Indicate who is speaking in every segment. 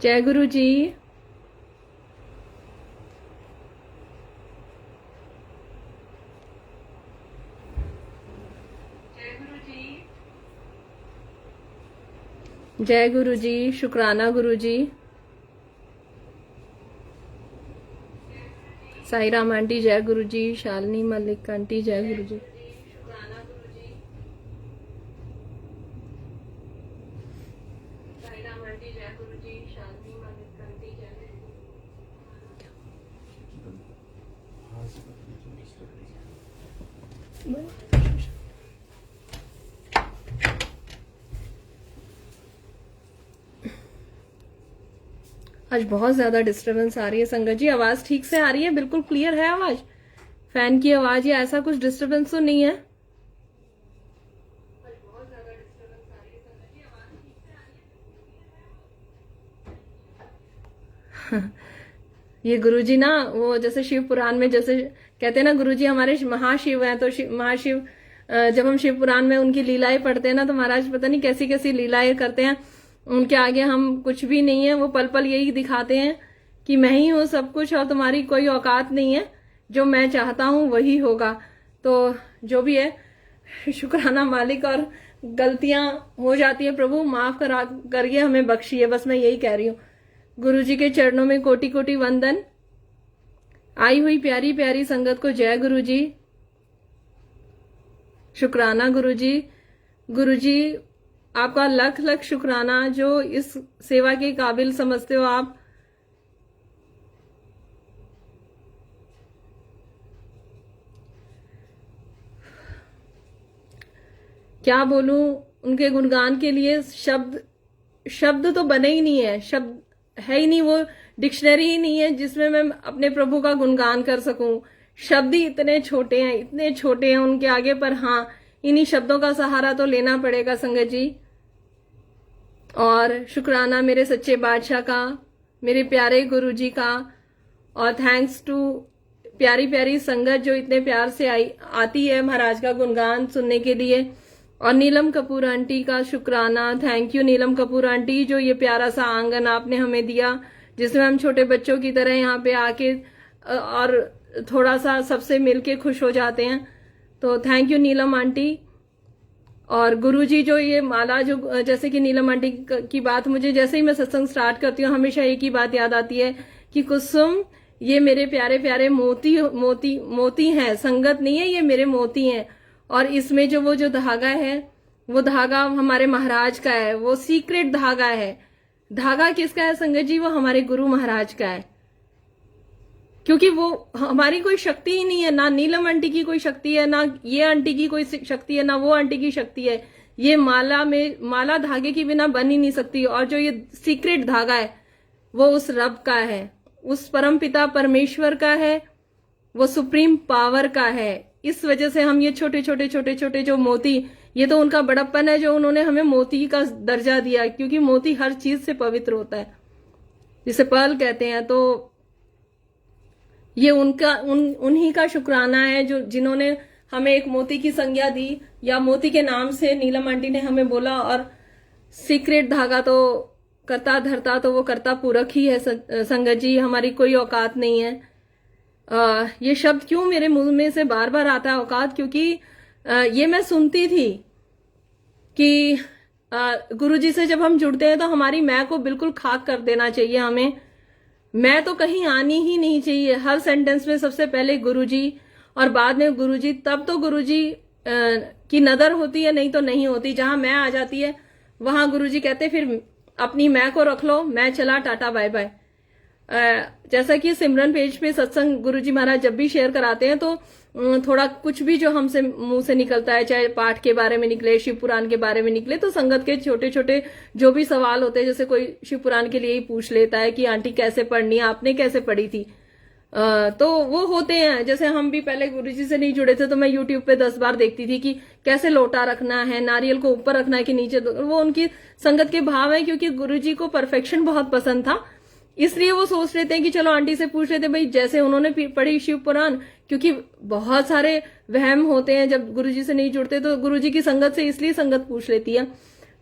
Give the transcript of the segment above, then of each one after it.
Speaker 1: जय गुरु जी। जय गुरु जी, शुक्राना गुरु जी। साई राम आंटी जय गुरु जी। शालिनी मलिक आंटी जय गुरु जी। आज बहुत ज्यादा डिस्टरबेंस आ रही है संगत जी। आवाज ठीक से आ रही है? बिल्कुल क्लियर है आवाज? फैन की आवाज या ऐसा कुछ डिस्टरबेंस तो नहीं है? ये गुरुजी ना, वो जैसे शिव पुराण में जैसे कहते हैं ना, गुरुजी हमारे महाशिव हैं, तो महाशिव जब हम शिव पुराण में उनकी लीलाएं पढ़ते हैं ना, तो महाराज पता नहीं कैसी कैसी लीलाएं करते हैं। उनके आगे हम कुछ भी नहीं है। वो पल पल यही दिखाते हैं कि मैं ही हूँ सब कुछ और तुम्हारी कोई औकात नहीं है, जो मैं चाहता हूँ वही होगा। तो जो भी है, शुक्राना मालिक। और गलतियां हो जाती है, प्रभु माफ करिए, हमें बख्शिए, बस मैं यही कह रही हूँ। गुरु जी के चरणों में कोटि कोटि वंदन। आई हुई प्यारी प्यारी संगत को जय गुरु जी, शुक्राना गुरु जी। गुरु जी आपका लख लख शुक्राना, जो इस सेवा के काबिल समझते हो आप। क्या बोलूं उनके गुणगान के लिए, शब्द तो बने ही नहीं है, शब्द है ही नहीं, वो डिक्शनरी ही नहीं है जिसमें मैं अपने प्रभु का गुणगान कर सकूं। शब्द ही इतने छोटे हैं, इतने छोटे हैं उनके आगे। पर हाँ, इन्हीं शब्दों का सहारा तो लेना पड़ेगा संगत जी। और शुक्राना मेरे सच्चे बादशाह का, मेरे प्यारे गुरु जी का, और थैंक्स टू प्यारी प्यारी संगत जो इतने प्यार से आती है महाराज का गुणगान सुनने के लिए। और नीलम कपूर आंटी का शुक्राना, thank you Neelam Kapoor aunty, जो ये प्यारा सा आंगन आपने हमें दिया, जिसमें हम छोटे बच्चों की तरह यहाँ पे आके और थोड़ा सा सबसे मिलके खुश हो जाते हैं। तो थैंक यू नीलम आंटी। और गुरुजी जो ये माला, जो जैसे कि नीलम आंटी की बात, मुझे जैसे ही मैं सत्संग स्टार्ट करती हूँ हमेशा एक ही बात याद आती है कि कुसुम ये मेरे प्यारे प्यारे मोती मोती मोती हैं, संगत नहीं है, ये मेरे मोती हैं। और इसमें वो जो धागा है, वो धागा हमारे महाराज का है, वो सीक्रेट धागा है। धागा किसका है संगत जी? वो हमारे गुरु महाराज का है। क्योंकि वो हमारी कोई शक्ति ही नहीं है, ना नीलम आंटी की कोई शक्ति है, ना ये आंटी की कोई शक्ति है, ना वो आंटी की शक्ति है। ये माला धागे के बिना बन ही नहीं सकती। और जो ये सीक्रेट धागा है वो उस रब का है, उस परम पिता परमेश्वर का है, वो सुप्रीम पावर का है। इस वजह से हम ये छोटे छोटे छोटे छोटे जो मोती, ये तो उनका बड़प्पन है जो उन्होंने हमें मोती का दर्जा दिया, क्योंकि मोती हर चीज से पवित्र होता है, जिसे पर्ल कहते हैं। तो ये उन्हीं का शुक्राना है जो जिन्होंने हमें एक मोती की संज्ञा दी, या मोती के नाम से नीलम आंटी ने हमें बोला। और सीक्रेट धागा तो करता धरता तो वो करता पूरक ही है संगत जी, हमारी कोई औकात नहीं है। ये शब्द क्यों मेरे मुंह में से बार बार आता है, औकात? क्योंकि ये मैं सुनती थी कि गुरुजी से जब हम जुड़ते हैं तो हमारी मैं को बिल्कुल खाक कर देना चाहिए हमें। मैं तो कहीं आनी ही नहीं चाहिए। हर सेंटेंस में सबसे पहले गुरुजी और बाद में गुरुजी, तब तो गुरुजी की नजर होती है, नहीं तो नहीं होती। जहां मैं आ जाती है वहां गुरुजी कहते फिर अपनी मैं को रख लो, मैं चला, टाटा बाय बाय। जैसा कि सिमरन पेज पे सत्संग गुरुजी महाराज जब भी शेयर कराते हैं तो थोड़ा कुछ भी जो हमसे मुंह से निकलता है, चाहे पाठ के बारे में निकले, शिव पुराण के बारे में निकले, तो संगत के छोटे छोटे जो भी सवाल होते हैं, जैसे कोई शिव पुराण के लिए ही पूछ लेता है कि आंटी कैसे पढ़नी है, आपने कैसे पढ़ी थी, तो वो होते हैं। जैसे हम भी पहले गुरुजी से नहीं जुड़े थे तो मैं यूट्यूब पे 10 बार देखती थी कि कैसे लोटा रखना है, नारियल को ऊपर रखना है कि नीचे। वो उनकी संगत के भाव है, क्योंकि गुरुजी को परफेक्शन बहुत पसंद था, इसलिए वो सोच लेते हैं कि चलो आंटी से पूछ लेते भाई, जैसे उन्होंने पढ़ी शिव पुराण। क्योंकि बहुत सारे वहम होते हैं जब गुरुजी से नहीं जुड़ते, तो गुरुजी की संगत से इसलिए संगत पूछ लेती है।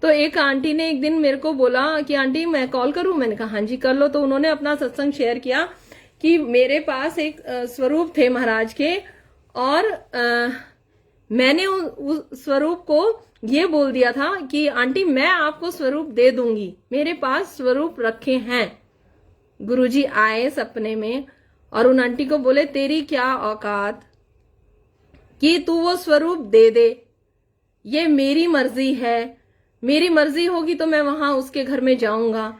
Speaker 1: तो एक आंटी ने एक दिन मेरे को बोला कि आंटी मैं कॉल करूं, मैंने कहा हाँ जी कर लो। तो उन्होंने अपना सत्संग शेयर किया कि मेरे पास एक स्वरूप थे महाराज के, और मैंने उस स्वरूप को ये बोल दिया था कि आंटी मैं आपको स्वरूप दे दूंगी, मेरे पास स्वरूप रखे हैं। गुरुजी आए सपने में और उन आंटी को बोले तेरी क्या औकात कि तू वो स्वरूप दे दे, ये मेरी मर्जी है, मेरी मर्जी होगी तो मैं वहां उसके घर में जाऊंगा,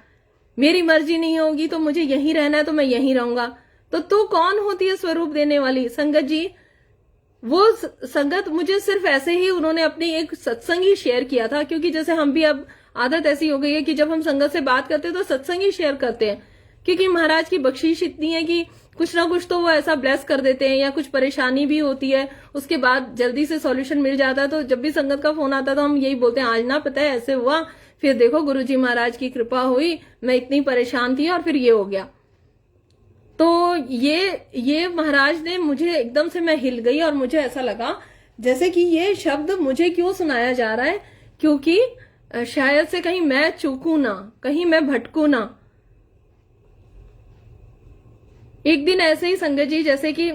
Speaker 1: मेरी मर्जी नहीं होगी तो मुझे यहीं रहना है तो मैं यहीं रहूंगा। तो तू कौन होती है स्वरूप देने वाली? संगत जी, वो संगत मुझे सिर्फ ऐसे ही उन्होंने अपनी एक सत्संग ही शेयर किया था, क्योंकि जैसे हम भी अब आदत ऐसी हो गई है कि जब हम संगत से बात करते हैं तो सत्संग ही शेयर करते हैं, क्योंकि महाराज की बख्शीश इतनी है कि कुछ ना कुछ तो वो ऐसा ब्लेस कर देते हैं, या कुछ परेशानी भी होती है उसके बाद जल्दी से सॉल्यूशन मिल जाता है। तो जब भी संगत का फोन आता है तो हम यही बोलते हैं आज ना पता है ऐसे हुआ, फिर देखो गुरुजी महाराज की कृपा हुई, मैं इतनी परेशान थी और फिर ये हो गया। तो ये महाराज ने मुझे एकदम से, मैं हिल गई और मुझे ऐसा लगा जैसे कि ये शब्द मुझे क्यों सुनाया जा रहा है, क्योंकि शायद से कहीं मैं चूकूं ना, कहीं मैं भटकूं ना। एक दिन ऐसे ही संगत जी, जैसे कि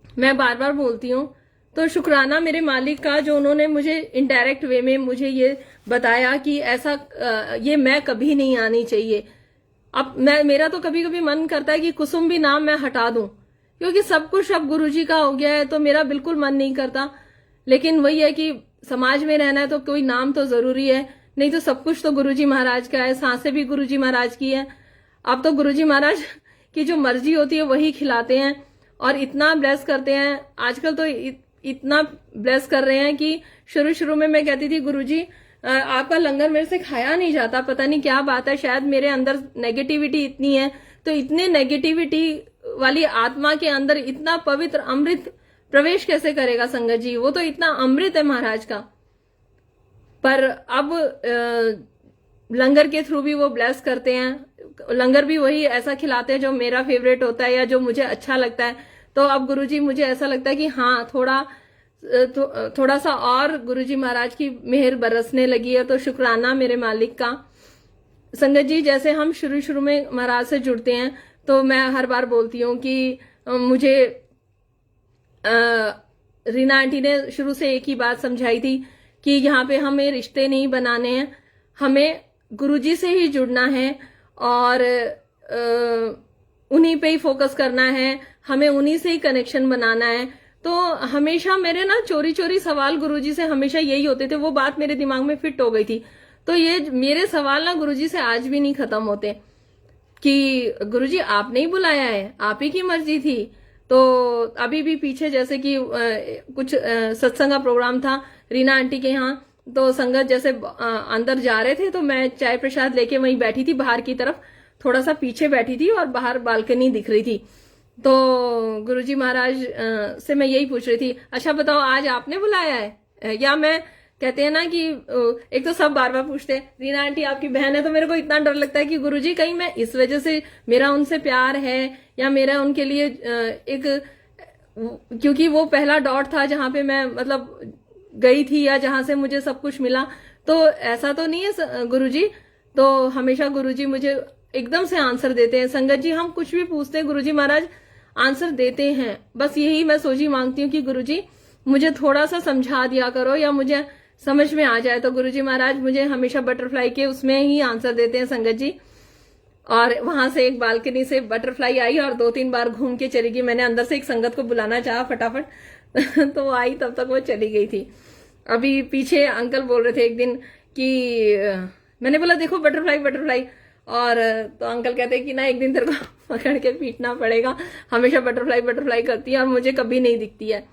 Speaker 1: मैं बार बार बोलती हूँ, तो शुक्राना मेरे मालिक का जो उन्होंने मुझे इनडायरेक्ट वे में मुझे ये बताया कि ऐसा ये मैं कभी नहीं आनी चाहिए। अब मेरा तो कभी कभी मन करता है कि कुसुम भी नाम मैं हटा दूं, क्योंकि सब कुछ अब गुरुजी का हो गया है, तो मेरा बिल्कुल मन नहीं करता। लेकिन वही है कि समाज में रहना है तो कोई नाम तो जरूरी है, नहीं तो सब कुछ तो गुरुजी महाराज का है, सांसें भी गुरुजी महाराज की है। अब तो गुरुजी महाराज की जो मर्जी होती है वही खिलाते हैं और इतना ब्लेस करते हैं। आजकल तो इतना ब्लेस कर रहे हैं कि शुरू शुरू में मैं कहती थी गुरुजी आपका लंगर मेरे से खाया नहीं जाता, पता नहीं क्या बात है, शायद मेरे अंदर नेगेटिविटी इतनी है। तो इतने नेगेटिविटी वाली आत्मा के अंदर इतना पवित्र अमृत प्रवेश कैसे करेगा संगत जी? वो तो इतना अमृत है महाराज का। पर अब लंगर के थ्रू भी वो ब्लेस करते हैं, लंगर भी वही ऐसा खिलाते हैं जो मेरा फेवरेट होता है या जो मुझे अच्छा लगता है। तो अब गुरुजी मुझे ऐसा लगता है कि हाँ थोड़ा सा और गुरुजी महाराज की मेहर बरसने लगी है, तो शुक्राना मेरे मालिक का। संगत जी, जैसे हम शुरू शुरू में महाराज से जुड़ते हैं तो मैं हर बार बोलती हूँ कि मुझे रीना आंटी ने शुरू से एक ही बात समझाई थी कि यहाँ पे हमें रिश्ते नहीं बनाने हैं, हमें गुरुजी से ही जुड़ना है और उन्हीं पे ही फोकस करना है, हमें उन्हीं से ही कनेक्शन बनाना है। तो हमेशा मेरे ना चोरी चोरी सवाल गुरुजी से हमेशा यही होते थे, वो बात मेरे दिमाग में फिट हो गई थी। तो ये मेरे सवाल ना गुरुजी से आज भी नहीं खत्म होते कि गुरुजी आपने ही बुलाया है, आप ही की मर्जी थी। तो अभी भी पीछे जैसे कि कुछ सत्संग का प्रोग्राम था रीना आंटी के यहाँ, तो संगत जैसे अंदर जा रहे थे तो मैं चाय प्रसाद लेके वहीं बैठी थी, बाहर की तरफ थोड़ा सा पीछे बैठी थी और बाहर बालकनी दिख रही थी। तो गुरुजी महाराज से मैं यही पूछ रही थी, अच्छा बताओ आज आपने बुलाया है या मैं, कहते हैं ना कि एक तो सब बार बार पूछते हैं रीना आंटी आपकी बहन है, तो मेरे को इतना डर लगता है कि गुरुजी कहीं मैं इस वजह से मेरा उनसे प्यार है या मेरा उनके लिए एक, क्योंकि वो पहला डॉट था जहां पे मैं मतलब गई थी या जहां से मुझे सब कुछ मिला, तो ऐसा तो नहीं है गुरुजी। तो हमेशा गुरुजी मुझे एकदम से आंसर देते हैं। संगत जी, हम कुछ भी पूछते हैं गुरुजी महाराज आंसर देते हैं। बस यही मैं सोची मांगती हूँ कि गुरुजी मुझे थोड़ा सा समझा दिया करो या मुझे समझ में आ जाए। तो गुरुजी महाराज मुझे हमेशा बटरफ्लाई के उसमें ही आंसर देते हैं संगत जी। और वहां से एक बालकनी से बटरफ्लाई आई और 2-3 बार घूम के चली गई। मैंने अंदर से एक संगत को बुलाना चाहा फटाफट तो वो आई, तब तक वो चली गई थी। अभी पीछे अंकल बोल रहे थे एक दिन कि मैंने बोला देखो बटरफ्लाई बटरफ्लाई, और तो अंकल कहते हैं कि ना एक दिन तेरे को पकड़ के पीटना पड़ेगा, हमेशा बटरफ्लाई बटरफ्लाई करती है और मुझे कभी नहीं दिखती है।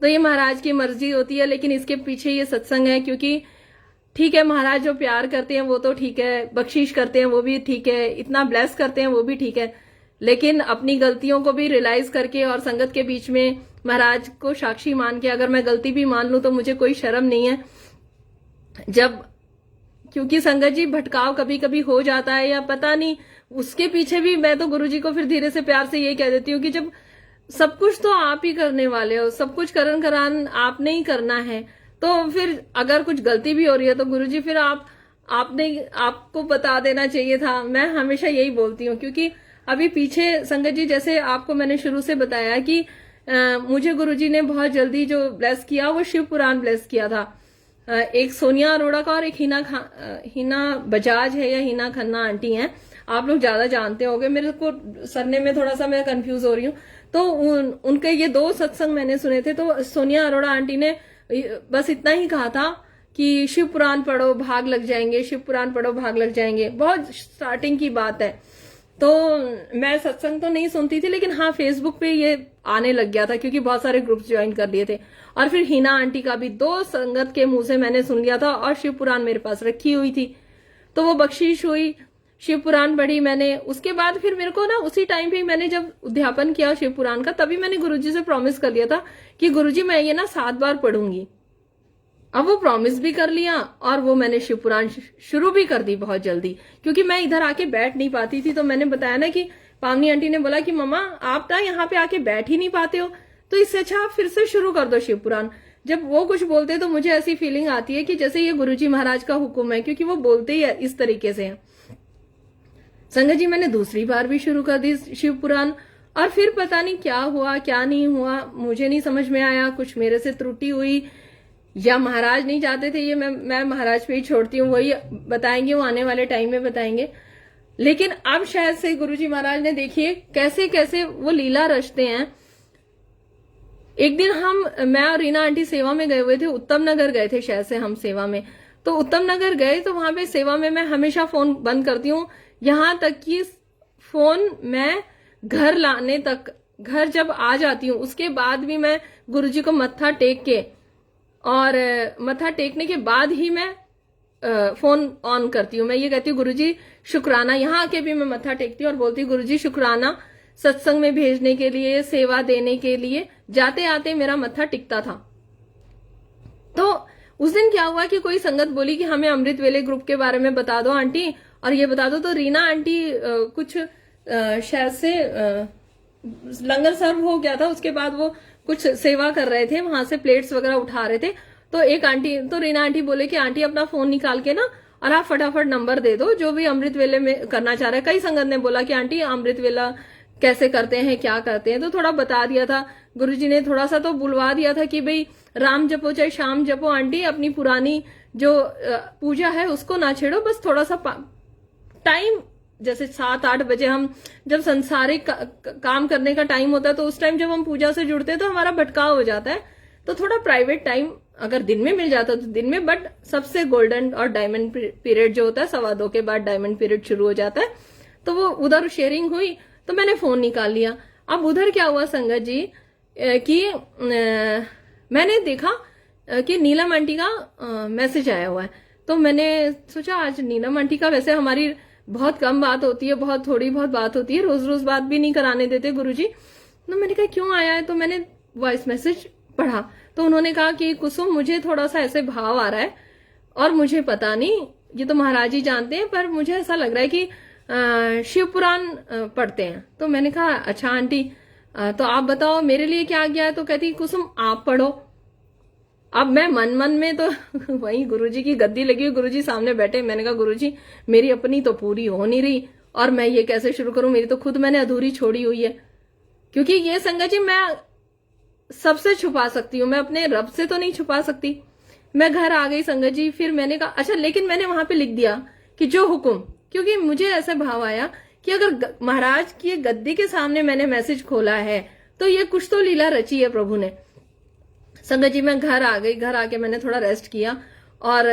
Speaker 1: तो ये महाराज की मर्जी होती है, लेकिन इसके पीछे ये सत्संग है। क्योंकि ठीक है महाराज जो प्यार करते हैं वो तो ठीक है, बख्शीश करते हैं वो भी ठीक है, इतना ब्लेस करते हैं वो भी ठीक है, लेकिन अपनी गलतियों को भी रियलाइज करके और संगत के बीच में महाराज को साक्षी मान के अगर मैं गलती भी मान लूं तो मुझे कोई शर्म नहीं है। जब, क्योंकि संगत जी भटकाव कभी कभी हो जाता है या पता नहीं, उसके पीछे भी मैं तो गुरुजी को फिर धीरे से प्यार से यही कह देती हूँ कि जब सब कुछ तो आप ही करने वाले हो, सब कुछ करन करान आपने ही करना है, तो फिर अगर कुछ गलती भी हो रही है तो गुरुजी फिर आपको बता देना चाहिए था। मैं हमेशा यही बोलती हूँ, क्योंकि अभी पीछे संगत जी जैसे आपको मैंने शुरू से बताया कि मुझे गुरुजी ने बहुत जल्दी जो ब्लेस किया वो शिव पुराण ब्लेस किया था। एक सोनिया अरोड़ा का और एक हिना बजाज है या हिना खन्ना आंटी हैं, आप लोग ज्यादा जानते होंगे, मेरे को सरने में थोड़ा सा मैं कंफ्यूज हो रही हूँ। तो उनके ये 2 सत्संग मैंने सुने थे। तो सोनिया अरोड़ा आंटी ने बस इतना ही कहा था कि शिव पुराण पढ़ो भाग लग जाएंगे, शिव पुराण पढ़ो भाग लग जाएंगे। बहुत स्टार्टिंग की बात है। तो मैं सत्संग तो नहीं सुनती थी, लेकिन हाँ फेसबुक पे ये आने लग गया था क्योंकि बहुत सारे ग्रुप्स ज्वाइन कर लिए थे। और फिर हिना आंटी का भी 2 संगत के मुंह से मैंने सुन लिया था, और शिव पुराण मेरे पास रखी हुई थी, तो वो बख्शीश हुई, शिव पुराण पढ़ी मैंने। उसके बाद फिर मेरे को ना उसी टाइम पे मैंने जब उद्यापन किया शिव पुराण का, तभी मैंने गुरुजी से प्रॉमिस कर लिया था कि गुरुजी मैं ये ना 7 बार पढ़ूंगी। अब वो प्रॉमिस भी कर लिया और वो मैंने शिव पुराण शुरू भी कर दी बहुत जल्दी, क्योंकि मैं इधर आके बैठ नहीं पाती थी। तो मैंने बताया ना कि पावनी आंटी ने बोला कि मम्मा आप ना यहाँ पे आके बैठ ही नहीं पाते हो, तो इससे अच्छा आप फिर से शुरू कर दो शिव पुराण। जब वो कुछ बोलते तो मुझे ऐसी फीलिंग आती है कि जैसे ये गुरुजी महाराज का हुक्म है, क्योंकि वो बोलते ही इस तरीके से हैं। संगत जी मैंने दूसरी बार भी शुरू कर दी शिव पुराण, और फिर पता नहीं क्या हुआ क्या नहीं हुआ, मुझे नहीं समझ में आया। कुछ मेरे से त्रुटि हुई या महाराज नहीं चाहते थे, ये मैं महाराज पे ही छोड़ती हूँ, वही बताएंगे, वो आने वाले टाइम में बताएंगे। लेकिन अब शायद से गुरुजी महाराज ने देखिए कैसे कैसे वो लीला रचते हैं। एक दिन मैं और रीना आंटी सेवा में गए हुए थे, उत्तम नगर गए थे शायद से हम सेवा में। तो उत्तम नगर गए तो वहां पे सेवा में मैं हमेशा फोन बंद करती हूँ, यहां तक कि फोन मैं घर लाने तक, घर जब आ जाती हूँ उसके बाद भी मैं गुरुजी को मत्था टेक के, और मत्था टेकने के बाद ही मैं फोन ऑन करती हूँ। मैं ये कहती हूँ गुरुजी शुक्राना, यहाँ आके भी मैं मत्था टेकती हूँ और बोलती हूँ गुरुजी शुक्राना सत्संग में भेजने के लिए, सेवा देने के लिए। जाते आते मेरा मत्था टिकता था। तो उस दिन क्या हुआ कि कोई संगत बोली कि हमें अमृत वेले ग्रुप के बारे में बता दो आंटी, और ये बता दो। तो रीना आंटी कुछ शायद से लंगर सर्व हो गया था, उसके बाद वो कुछ सेवा कर रहे थे, वहां से प्लेट्स वगैरह उठा रहे थे। तो एक आंटी, तो रीना आंटी बोले कि आंटी अपना फोन निकाल के ना और आप फटाफट नंबर दे दो जो भी अमृत वेले में करना चाह रहे हैं। कई संगत ने बोला कि आंटी अमृत वेला कैसे करते हैं, क्या करते हैं, तो थोड़ा बता दिया था गुरुजी ने। थोड़ा सा तो बुलवा दिया था कि भाई राम जपो चाहे शाम जपो, आंटी अपनी पुरानी जो पूजा है उसको ना छेड़ो, बस थोड़ा सा टाइम, जैसे 7-8 बजे हम जब संसारिक काम करने का टाइम होता है, तो उस टाइम जब हम पूजा से जुड़ते हैं तो हमारा भटकाव हो जाता है। तो थोड़ा प्राइवेट टाइम अगर दिन में मिल जाता तो दिन में, बट सबसे गोल्डन और डायमंड पीरियड जो होता है 2:15 के बाद डायमंड पीरियड शुरू हो जाता है। तो वो उधर शेयरिंग हुई तो मैंने फोन निकाल लिया। अब उधर क्या हुआ संगत जी कि मैंने देखा कि नीलम आंटी का मैसेज आया हुआ है। तो मैंने सोचा आज नीलम आंटी का, वैसे हमारी बहुत कम बात होती है, बहुत थोड़ी बहुत बात होती है, रोज रोज बात भी नहीं कराने देते गुरुजी। तो मैंने कहा क्यों आया है, तो मैंने वॉइस मैसेज पढ़ा। तो उन्होंने कहा कि कुसुम मुझे थोड़ा सा ऐसे भाव आ रहा है, और मुझे पता नहीं, ये तो महाराज ही जानते हैं, पर मुझे ऐसा लग रहा है कि शिव पुराण पढ़ते हैं। तो मैंने कहा अच्छा आंटी, तो आप बताओ मेरे लिए क्या आ गया है। तो कहती कुसुम आप पढ़ो। अब मैं मन मन में तो वही गुरुजी की गद्दी लगी हुई, गुरुजी सामने बैठे। मैंने कहा गुरुजी मेरी अपनी तो पूरी हो नहीं रही, और मैं ये कैसे शुरू करूं, मेरी तो खुद मैंने अधूरी छोड़ी हुई है। क्योंकि ये संगत जी मैं सबसे छुपा सकती हूँ, मैं अपने रब से तो नहीं छुपा सकती। मैं घर आ गई संगत जी, फिर मैंने कहा अच्छा, लेकिन मैंने वहां पे लिख दिया कि जो हुक्म, क्योंकि मुझे ऐसा भाव आया कि अगर महाराज की गद्दी के सामने मैंने मैसेज खोला है तो ये कुछ तो लीला रची है प्रभु ने। संगत जी मैं घर आ गई, घर आके मैंने थोड़ा रेस्ट किया, और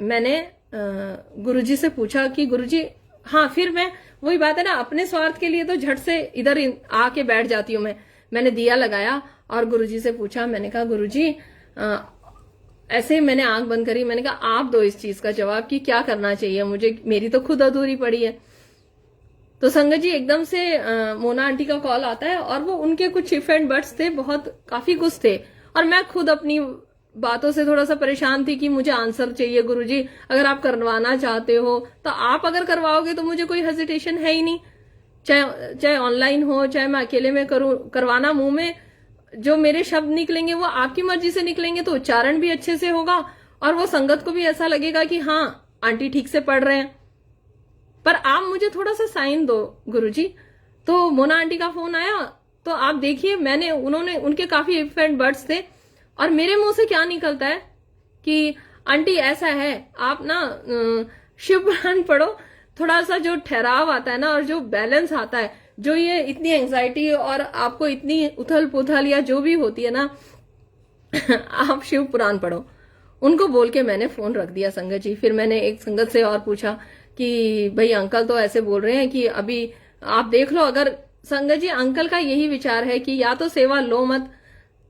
Speaker 1: मैंने गुरुजी से पूछा कि गुरुजी, हाँ फिर मैं वही बात है ना, अपने स्वार्थ के लिए तो झट से इधर आके बैठ जाती हूँ। मैंने दिया लगाया और गुरुजी से पूछा। मैंने कहा गुरुजी ऐसे मैंने आंख बंद करी, मैंने कहा आप दो इस चीज का जवाब कि क्या करना चाहिए मुझे, मेरी तो खुद अधूरी पड़ी है। तो संगत जी एकदम से मोना आंटी का कॉल आता है, और वो उनके कुछ इफ एंड बट्स थे, बहुत काफी कुछ थे, और मैं खुद अपनी बातों से थोड़ा सा परेशान थी कि मुझे आंसर चाहिए गुरुजी, अगर आप करवाना चाहते हो तो आप अगर करवाओगे तो मुझे कोई हेजिटेशन है ही नहीं, चाहे ऑनलाइन हो चाहे मैं अकेले में करूं। करवाना मुंह में जो मेरे शब्द निकलेंगे वो आपकी मर्जी से निकलेंगे तो उच्चारण भी अच्छे से होगा और वो संगत को भी ऐसा लगेगा कि हाँ आंटी ठीक से पढ़ रहे हैं। पर आप मुझे थोड़ा सा साइन दो गुरुजी। तो मोना आंटी का फोन आया तो आप देखिए उन्होंने उनके काफी इफेक्ट वर्ड्स थे और मेरे मुंह से क्या निकलता है कि आंटी ऐसा है आप ना शिव पुराण पढ़ो, थोड़ा सा जो ठहराव आता है ना और जो बैलेंस आता है, जो ये इतनी एंजाइटी और आपको इतनी उथल पुथल या जो भी होती है ना आप शिव पुराण पढ़ो। उनको बोल के मैंने फोन रख दिया संगत जी। फिर मैंने एक संगत से और पूछा कि भाई अंकल तो ऐसे बोल रहे हैं कि अभी आप देख लो। अगर संगत जी अंकल का यही विचार है कि या तो सेवा लो मत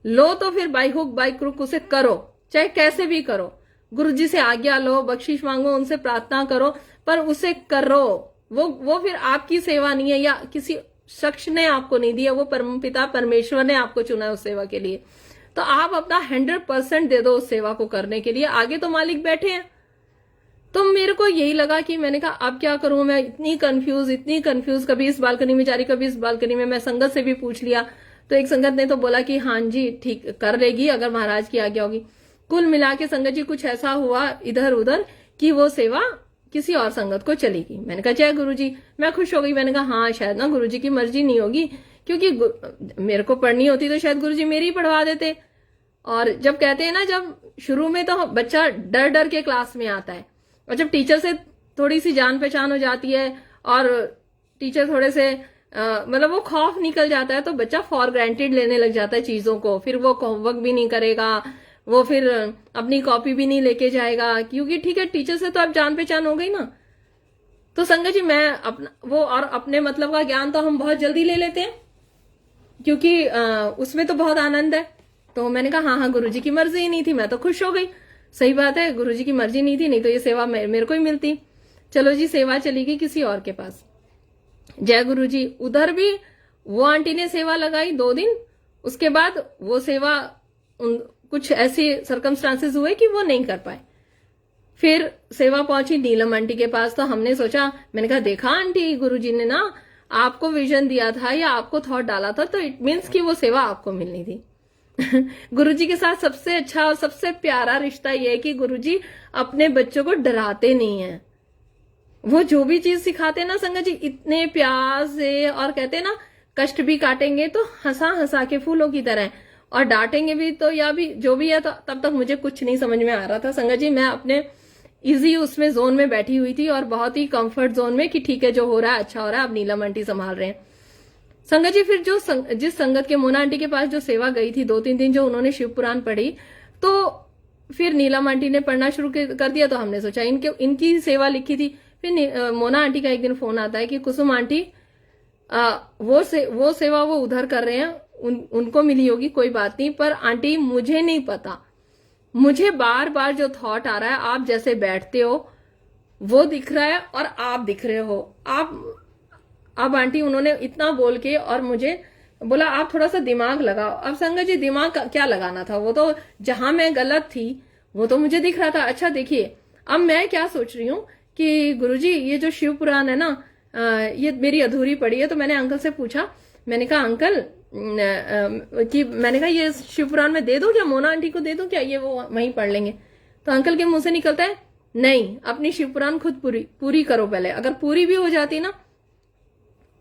Speaker 1: लो तो फिर बाई हुक बाई क्रुक उसे करो, चाहे कैसे भी करो, गुरुजी से आज्ञा लो, बख्शिश मांगो, उनसे प्रार्थना करो, पर उसे करो। वो फिर आपकी सेवा नहीं है या किसी शख्स ने आपको नहीं दिया, वो परमपिता परमेश्वर ने आपको चुना है उस सेवा के लिए। तो आप अपना 100% दे दो उस सेवा को करने के लिए, आगे तो मालिक बैठे हैं। तो मेरे को यही लगा कि मैंने कहा अब क्या करूं, मैं इतनी कंफ्यूज, कभी इस बालकनी में जा रही कभी इस बालकनी में। मैं संगत से भी पूछ लिया तो एक संगत ने तो बोला कि हाँ जी ठीक कर लेगी अगर महाराज की आज्ञा होगी। कुल मिला के संगत जी कुछ ऐसा हुआ इधर उधर कि वो सेवा किसी और संगत को चली गई। मैंने कहा जय गुरुजी। मैं खुश हो गई, मैंने कहा हाँ शायद ना गुरुजी की मर्जी नहीं होगी, क्योंकि मेरे को पढ़नी होती तो शायद गुरुजी मेरी ही पढ़वा देते। और जब कहते हैं ना, जब शुरू में तो बच्चा डर डर के क्लास में आता है और जब टीचर से थोड़ी सी जान पहचान हो जाती है और टीचर थोड़े से मतलब वो खौफ निकल जाता है तो बच्चा फॉर ग्रांटेड लेने लग जाता है चीजों को। फिर वो होमवर्क भी नहीं करेगा, वो फिर अपनी कॉपी भी नहीं लेके जाएगा, क्योंकि ठीक है टीचर से तो अब जान पहचान हो गई ना। तो संगत जी मैं अपना वो और अपने मतलब का ज्ञान तो हम बहुत जल्दी ले लेते हैं, क्योंकि उसमें तो बहुत आनंद है। तो मैंने कहा हाँ गुरुजी की मर्जी ही नहीं थी, मैं तो खुश हो गई। सही बात है, गुरुजी की मर्जी नहीं थी, नहीं तो ये सेवा मेरे को ही मिलती। चलो जी, सेवा चली गई किसी और के पास। जय गुरुजी। उधर भी वो आंटी ने सेवा लगाई 2 दिन, उसके बाद वो सेवा कुछ ऐसी सर्कमस्टांसेस हुए कि वो नहीं कर पाए। फिर सेवा पहुंची नीलम आंटी के पास। तो हमने सोचा, मैंने कहा देखा आंटी गुरुजी ने ना आपको विजन दिया था या आपको थॉट डाला था, तो इट मीन्स कि वो सेवा आपको मिलनी थी। गुरुजी के साथ सबसे अच्छा और सबसे प्यारा रिश्ता ये है कि गुरुजी अपने बच्चों को डराते नहीं है। वो जो भी चीज सिखाते हैं ना संगत जी, इतने प्यार से, और कहते हैं ना कष्ट भी काटेंगे तो हंसा हंसा के फूलों की तरह, और डांटेंगे भी तो या भी जो भी है। तो तब तक मुझे कुछ नहीं समझ में आ रहा था संगत जी, मैं अपने इजी उसमें जोन में बैठी हुई थी और बहुत ही कंफर्ट जोन में कि ठीक है जो हो रहा है अच्छा हो रहा है, अब नीलम आंटी संभाल रहे हैं। संगत जी फिर जिस संगत के मोना आंटी के पास जो सेवा गई थी 2-3 दिन जो उन्होंने शिव पुराण पढ़ी, तो फिर नीलम आंटी ने पढ़ना शुरू कर दिया। तो हमने सोचा इनकी सेवा लिखी थी। फिर मोना आंटी का एक दिन फोन आता है कि कुसुम आंटी वो सेवा वो उधर कर रहे हैं, उनको मिली होगी कोई बात नहीं, पर आंटी मुझे नहीं पता, मुझे बार बार जो थॉट आ रहा है आप जैसे बैठते हो वो दिख रहा है और आप दिख रहे हो। अब आंटी उन्होंने इतना बोल के और मुझे बोला आप थोड़ा सा दिमाग लगाओ। अब संगत जी दिमाग क्या लगाना था, वो तो जहां मैं गलत थी वो तो मुझे दिख रहा था। अच्छा देखिए अब मैं क्या सोच रही हूँ कि गुरुजी ये जो शिव पुराण है ना ये मेरी अधूरी पड़ी है। तो मैंने अंकल से पूछा, मैंने कहा अंकल कि मैंने कहा ये शिव पुराण में दे दो क्या, मोना आंटी को दे दो क्या, ये वो वहीं पढ़ लेंगे। तो अंकल के मुंह से निकलता है नहीं, अपनी शिव पुराण खुद पूरी करो पहले, अगर पूरी भी हो जाती ना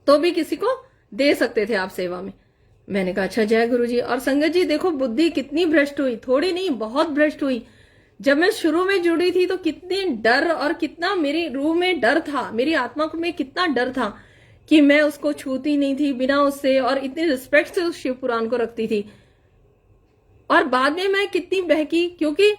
Speaker 1: तो भी किसी को दे सकते थे आप सेवा में। मैंने कहा अच्छा जय गुरुजी। और संगत जी देखो बुद्धि कितनी भ्रष्ट हुई, थोड़ी नहीं बहुत भ्रष्ट हुई। जब मैं शुरू में जुड़ी थी तो कितने डर और कितना मेरी रूह में डर था, मेरी आत्मा में कितना डर था कि मैं उसको छूती नहीं थी बिना उससे, और इतनी रिस्पेक्ट से उस शिव पुराण को रखती थी। और बाद में मैं कितनी बहकी, क्योंकि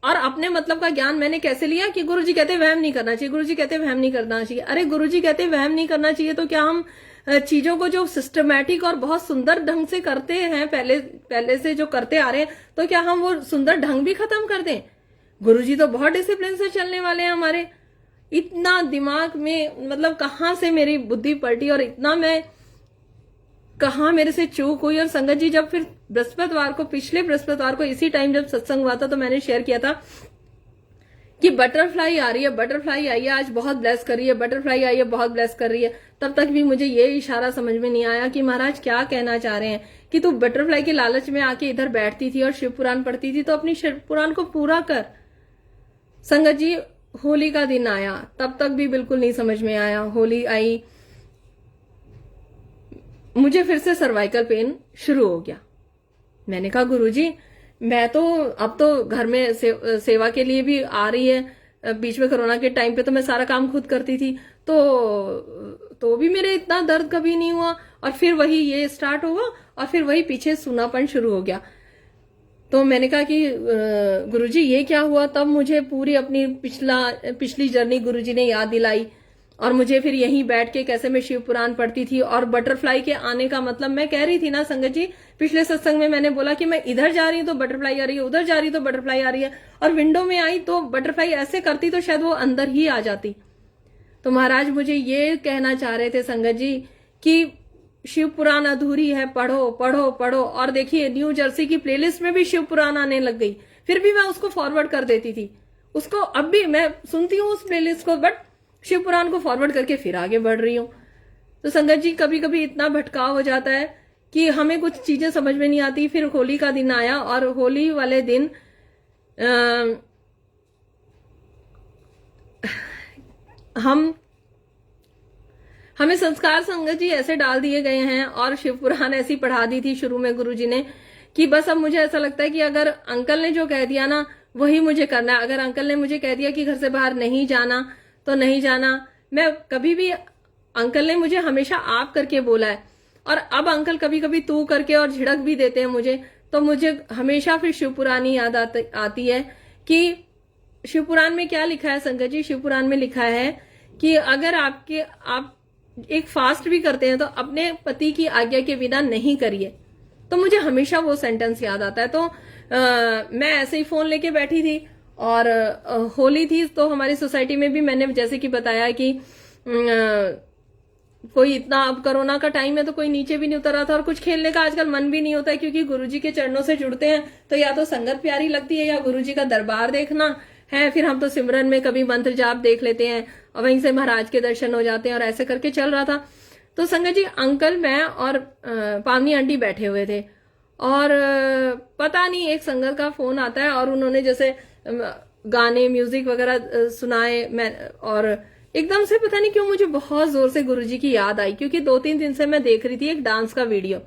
Speaker 1: और अपने मतलब का ज्ञान मैंने कैसे लिया कि गुरुजी कहते वहम नहीं करना चाहिए, गुरुजी कहते वहम नहीं करना चाहिए। अरे गुरुजी कहते वहम नहीं करना चाहिए तो क्या हम चीजों को जो सिस्टमैटिक और बहुत सुंदर ढंग से करते हैं पहले से जो करते आ रहे हैं, तो क्या हम वो सुंदर ढंग भी खत्म कर दें? गुरुजी तो बहुत डिसिप्लिन से चलने वाले हैं हमारे। इतना दिमाग में मतलब कहाँ से मेरी बुद्धि पलटी और इतना मैं कहाँ मेरे से चूक हुई। और संगत जी जब फिर बृहस्पतिवार को, पिछले बृहस्पतिवार को इसी टाइम जब सत्संग हुआ था तो मैंने शेयर किया था कि बटरफ्लाई आ रही है, बटरफ्लाई आई है, आज बहुत ब्लेस कर रही है, बटरफ्लाई आई है, बहुत ब्लेस कर रही है। तब तक भी मुझे ये इशारा समझ में नहीं आया कि महाराज क्या कहना चाह रहे हैं कि तू बटरफ्लाई के लालच में आके इधर बैठती थी और शिव पुराण पढ़ती थी, तो अपनी शिव पुराण को पूरा कर। संगत जी, होली का दिन आया, तब तक भी बिल्कुल नहीं समझ में आया। होली आई, मुझे फिर से सर्वाइकल पेन शुरू हो गया। मैंने कहा गुरुजी, मैं तो अब तो घर में सेवा के लिए भी आ रही है। बीच में कोरोना के टाइम पे तो मैं सारा काम खुद करती थी, तो भी मेरे इतना दर्द कभी नहीं हुआ, और फिर वही ये स्टार्ट हुआ और फिर वही पीछे सूनापन शुरू हो गया। तो मैंने कहा कि गुरुजी ये क्या हुआ। तब मुझे पूरी अपनी पिछली जर्नी गुरुजी ने याद दिलाई, और मुझे फिर यहीं बैठ के कैसे मैं शिव पुराण पढ़ती थी। और बटरफ्लाई के आने का मतलब मैं कह रही थी ना संगत जी, पिछले सत्संग में मैंने बोला कि मैं इधर जा रही हूँ तो बटरफ्लाई आ रही है, उधर जा रही तो बटरफ्लाई आ रही है, और विंडो में आई तो बटरफ्लाई ऐसे करती तो शायद वो अंदर ही आ जाती। तो महाराज मुझे ये कहना चाह रहे थे संगत जी कि शिव पुराण अधूरी है, पढ़ो पढ़ो पढ़ो। और देखिए न्यू जर्सी की प्लेलिस्ट में भी शिव पुराण आने लग गई, फिर भी मैं उसको फॉरवर्ड कर देती थी। उसको अब भी मैं सुनती हूँ उस प्लेलिस्ट को, बट शिव पुराण को फॉरवर्ड करके फिर आगे बढ़ रही हूँ। तो संगत जी, कभी कभी इतना भटकाव हो जाता है कि हमें कुछ चीजें समझ में नहीं आती। फिर होली का दिन आया, और होली वाले दिन हमें संस्कार संगत जी ऐसे डाल दिए गए हैं, और शिव पुराण ऐसी पढ़ा दी थी शुरू में गुरुजी ने, कि बस अब मुझे ऐसा लगता है कि अगर अंकल ने जो कह दिया ना वही मुझे करना है। अगर अंकल ने मुझे कह दिया कि घर से बाहर नहीं जाना तो नहीं जाना। मैं कभी भी, अंकल ने मुझे हमेशा आप करके बोला है, और अब अंकल कभी कभी तू करके और झिड़क भी देते हैं मुझे, तो मुझे हमेशा फिर शिव पुराण ही याद आती है कि शिव पुराण में क्या लिखा है संगत जी। शिव पुराण में लिखा है कि अगर आप एक फास्ट भी करते हैं तो अपने पति की आज्ञा के बिना नहीं करिए। तो मुझे हमेशा वो सेंटेंस याद आता है। तो मैं ऐसे ही फोन लेके बैठी थी, और होली थी, तो हमारी सोसाइटी में भी मैंने जैसे कि बताया कि कोई इतना, अब कोरोना का टाइम है तो कोई नीचे भी नहीं उतर रहा था, और कुछ खेलने का आजकल मन भी नहीं होता है, क्योंकि गुरुजी के चरणों से जुड़ते हैं तो या तो संगत प्यारी लगती है या गुरुजी का दरबार देखना है। फिर हम तो सिमरन में कभी मंत्र जाप देख लेते हैं, और वहीं से महाराज के दर्शन हो जाते हैं, और ऐसे करके चल रहा था। तो संगत जी, अंकल, मैं और पावनी आंटी बैठे हुए थे, और पता नहीं एक संगत का फोन आता है, और उन्होंने जैसे गाने म्यूजिक वगैरह सुनाए। मैं और एकदम से पता नहीं क्यों मुझे बहुत जोर से गुरुजी की याद आई, क्योंकि 2-3 दिन से मैं देख रही थी एक डांस का वीडियो,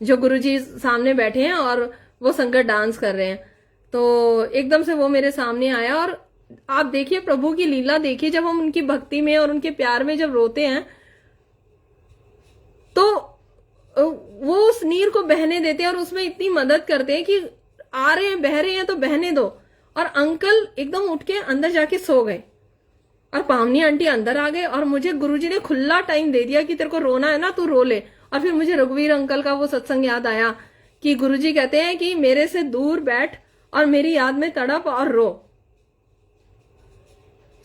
Speaker 1: जो गुरुजी सामने बैठे हैं और वो संगत डांस कर रहे हैं। तो एकदम से वो मेरे सामने आया, और आप देखिए प्रभु की लीला देखिए, जब हम उनकी भक्ति में और उनके प्यार में जब रोते हैं तो वो उस नीर को बहने देते हैं और उसमें इतनी मदद करते हैं कि आ रहे हैं, बह रहे हैं तो बहने दो। और अंकल एकदम उठ के अंदर जाके सो गए, और पावनी आंटी अंदर आ गए, और मुझे गुरुजी ने खुला टाइम दे दिया कि तेरे को रोना है ना, तू रो ले। और फिर मुझे रघुवीर अंकल का वो सत्संग याद आया कि गुरुजी कहते हैं कि मेरे से दूर बैठ और मेरी याद में तड़प और रो।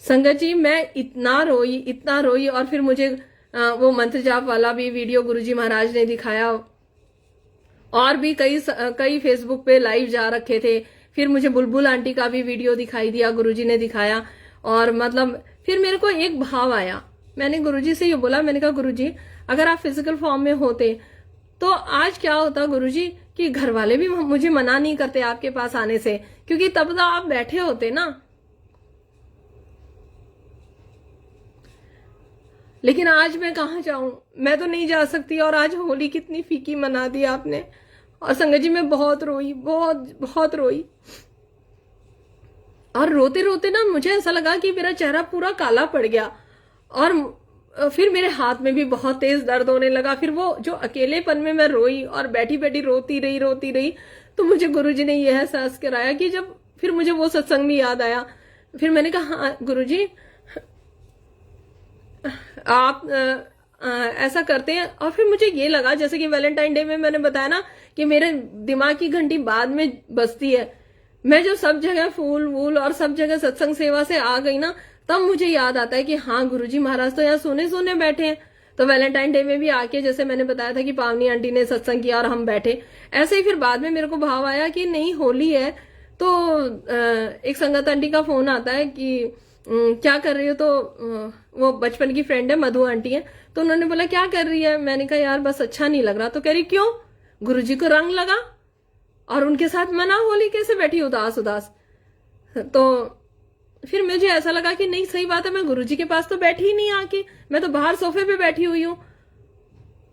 Speaker 1: संगत जी, मैं इतना रोई, और फिर मुझे वो मंत्र जाप वाला भी वीडियो गुरुजी महाराज ने दिखाया, और भी कई फेसबुक पे लाइव जा रखे थे। फिर मुझे बुलबुल आंटी का भी वीडियो दिखाई दिया, गुरुजी ने दिखाया। और मतलब फिर मेरे को एक भाव आया, मैंने गुरुजी से ये बोला, मैंने कहा गुरुजी, अगर आप फिजिकल फॉर्म में होते तो आज क्या होता गुरुजी, कि घर वाले भी मुझे मना नहीं करते आपके पास आने से, क्योंकि तब तो आप बैठे होते ना। लेकिन आज मैं कहाँ जाऊं, मैं तो नहीं जा सकती। और आज होली कितनी फीकी मना दी आपने। और संगत जी, मैं बहुत रोई, बहुत रोई, और रोते रोते ना मुझे ऐसा लगा कि मेरा चेहरा पूरा काला पड़ गया, और फिर मेरे हाथ में भी बहुत तेज दर्द होने लगा। फिर वो जो अकेलेपन में मैं रोई और बैठी बैठी रोती रही, तो मुझे गुरुजी ने यह एहसास कराया कि जब फिर मुझे वो सत्संग भी याद आया। फिर मैंने कहा, हाँ गुरुजी, आप ऐसा करते हैं। और फिर मुझे ये लगा, जैसे कि वैलेंटाइन डे में मैंने बताया ना कि मेरे दिमाग की घंटी बाद में बजती है। मैं जो सब जगह फूल वूल और सब जगह सत्संग सेवा से आ गई ना, तब मुझे याद आता है कि हाँ गुरुजी महाराज तो यहाँ सोने बैठे हैं। तो वैलेंटाइन डे में भी आके, जैसे मैंने बताया था कि पावनी आंटी ने सत्संग किया और हम बैठे, ऐसे ही फिर बाद में मेरे को भाव आया कि नहीं, होली है तो एक संगत आंटी का फोन आता है कि क्या कर रही हो, तो वो बचपन की फ्रेंड है, मधु आंटी है, तो उन्होंने बोला क्या कर रही है। मैंने कहा यार बस अच्छा नहीं लग रहा। तो कह रही क्यों, गुरुजी को रंग लगा और उनके साथ मना होली कैसे बैठी उदास उदास। तो फिर मुझे ऐसा लगा कि नहीं सही बात है, मैं गुरुजी के पास तो बैठी ही नहीं आके, मैं तो बाहर सोफे पे बैठी हुई हूँ।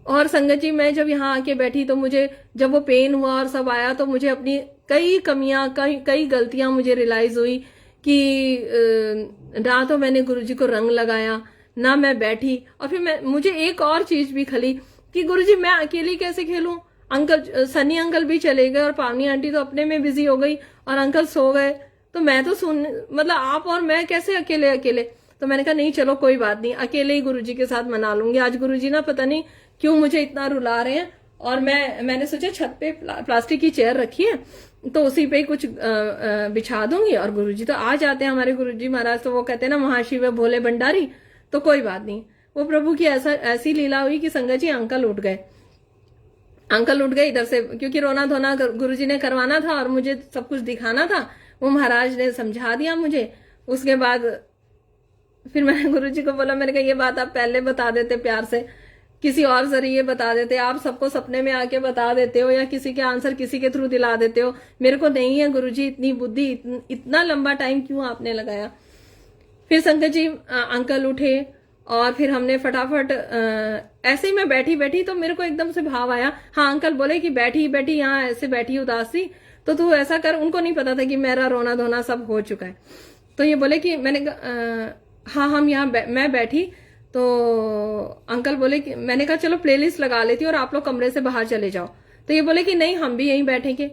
Speaker 1: और संगत जी मैं जब यहाँ आके बैठी तो मुझे जब वो पेन हुआ और सब आया तो मुझे अपनी कई कमियां कई गलतियां मुझे रियलाइज हुई कि ना तो मैंने गुरुजी को रंग लगाया, ना मैं बैठी। और फिर मुझे एक और चीज भी खली कि गुरुजी मैं अकेली कैसे खेलूं। अंकल सनी अंकल भी चले गए और पावनी आंटी तो अपने में बिजी हो गई और अंकल सो गए, तो मैं तो मतलब आप और मैं कैसे अकेले अकेले। तो मैंने कहा नहीं चलो कोई बात नहीं, अकेले ही गुरुजी के साथ मना लूंगी। आज गुरुजी ना पता नहीं क्यों मुझे इतना रुला रहे हैं, और मैंने सोचा छत पे प्लास्टिक की चेयर रखी है तो उसी पे ही कुछ बिछा दूंगी और गुरुजी तो आ जाते हैं हमारे गुरुजी महाराज। तो वो कहते हैं ना महाशिव भोले भंडारी, तो कोई बात नहीं। वो प्रभु की ऐसी लीला हुई कि संगत जी अंकल उठ गए इधर से, क्योंकि रोना धोना गुरुजी ने करवाना था और मुझे सब कुछ दिखाना था, वो महाराज ने समझा दिया मुझे। उसके बाद फिर मैंने गुरुजी को बोला, मैंने कहा ये बात आप पहले बता देते प्यार से, किसी और जरिए बता देते, आप सबको सपने में आके बता देते हो या किसी के आंसर किसी के थ्रू दिला देते हो, मेरे को नहीं है गुरुजी इतनी बुद्धि, इतना लंबा टाइम क्यों आपने लगाया। फिर संगत जी अंकल उठे और फिर हमने फटाफट ऐसे ही मैं बैठी तो मेरे को एकदम से भाव आया। हाँ अंकल बोले कि बैठी यहाँ ऐसे बैठी उदासी, तो तू ऐसा कर। उनको नहीं पता था कि मेरा रोना धोना सब हो चुका है। तो ये बोले कि हाँ हम यहाँ मैं बैठी, तो अंकल बोले कि मैंने कहा चलो प्लेलिस्ट लगा लेती और आप लोग कमरे से बाहर चले जाओ। तो ये बोले कि नहीं हम भी यहीं बैठेंगे।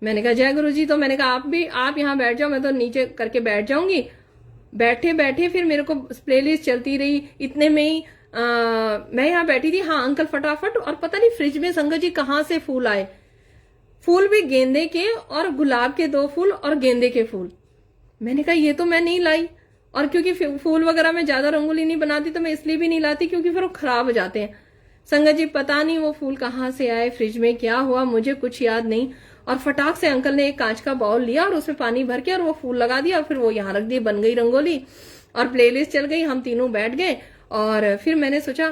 Speaker 1: मैंने कहा जय गुरुजी। तो मैंने कहा आप यहाँ बैठ जाओ, मैं तो नीचे करके बैठ जाऊंगी। बैठे फिर मेरे को प्लेलिस्ट चलती रही, इतने में ही मैं यहाँ बैठी थी। हाँ अंकल फटाफट, और पता नहीं फ्रिज में संगत जी कहाँ से फूल आए, फूल भी गेंदे के और गुलाब के 2 फूल और गेंदे के फूल। मैंने कहा ये तो मैं नहीं लाई, और क्योंकि फूल वगैरह में ज्यादा रंगोली नहीं बनाती तो मैं इसलिए भी नहीं लाती क्योंकि फिर वो खराब हो जाते हैं। संगत जी पता नहीं वो फूल कहाँ से आए, फ्रिज में क्या हुआ मुझे कुछ याद नहीं, और फटाक से अंकल ने एक कांच का बाउल लिया और उसमें पानी भर के और वो फूल लगा दिया और फिर वो यहाँ रख दिए, बन गई रंगोली और प्लेलिस्ट चल गई। हम तीनों बैठ गए और फिर मैंने सोचा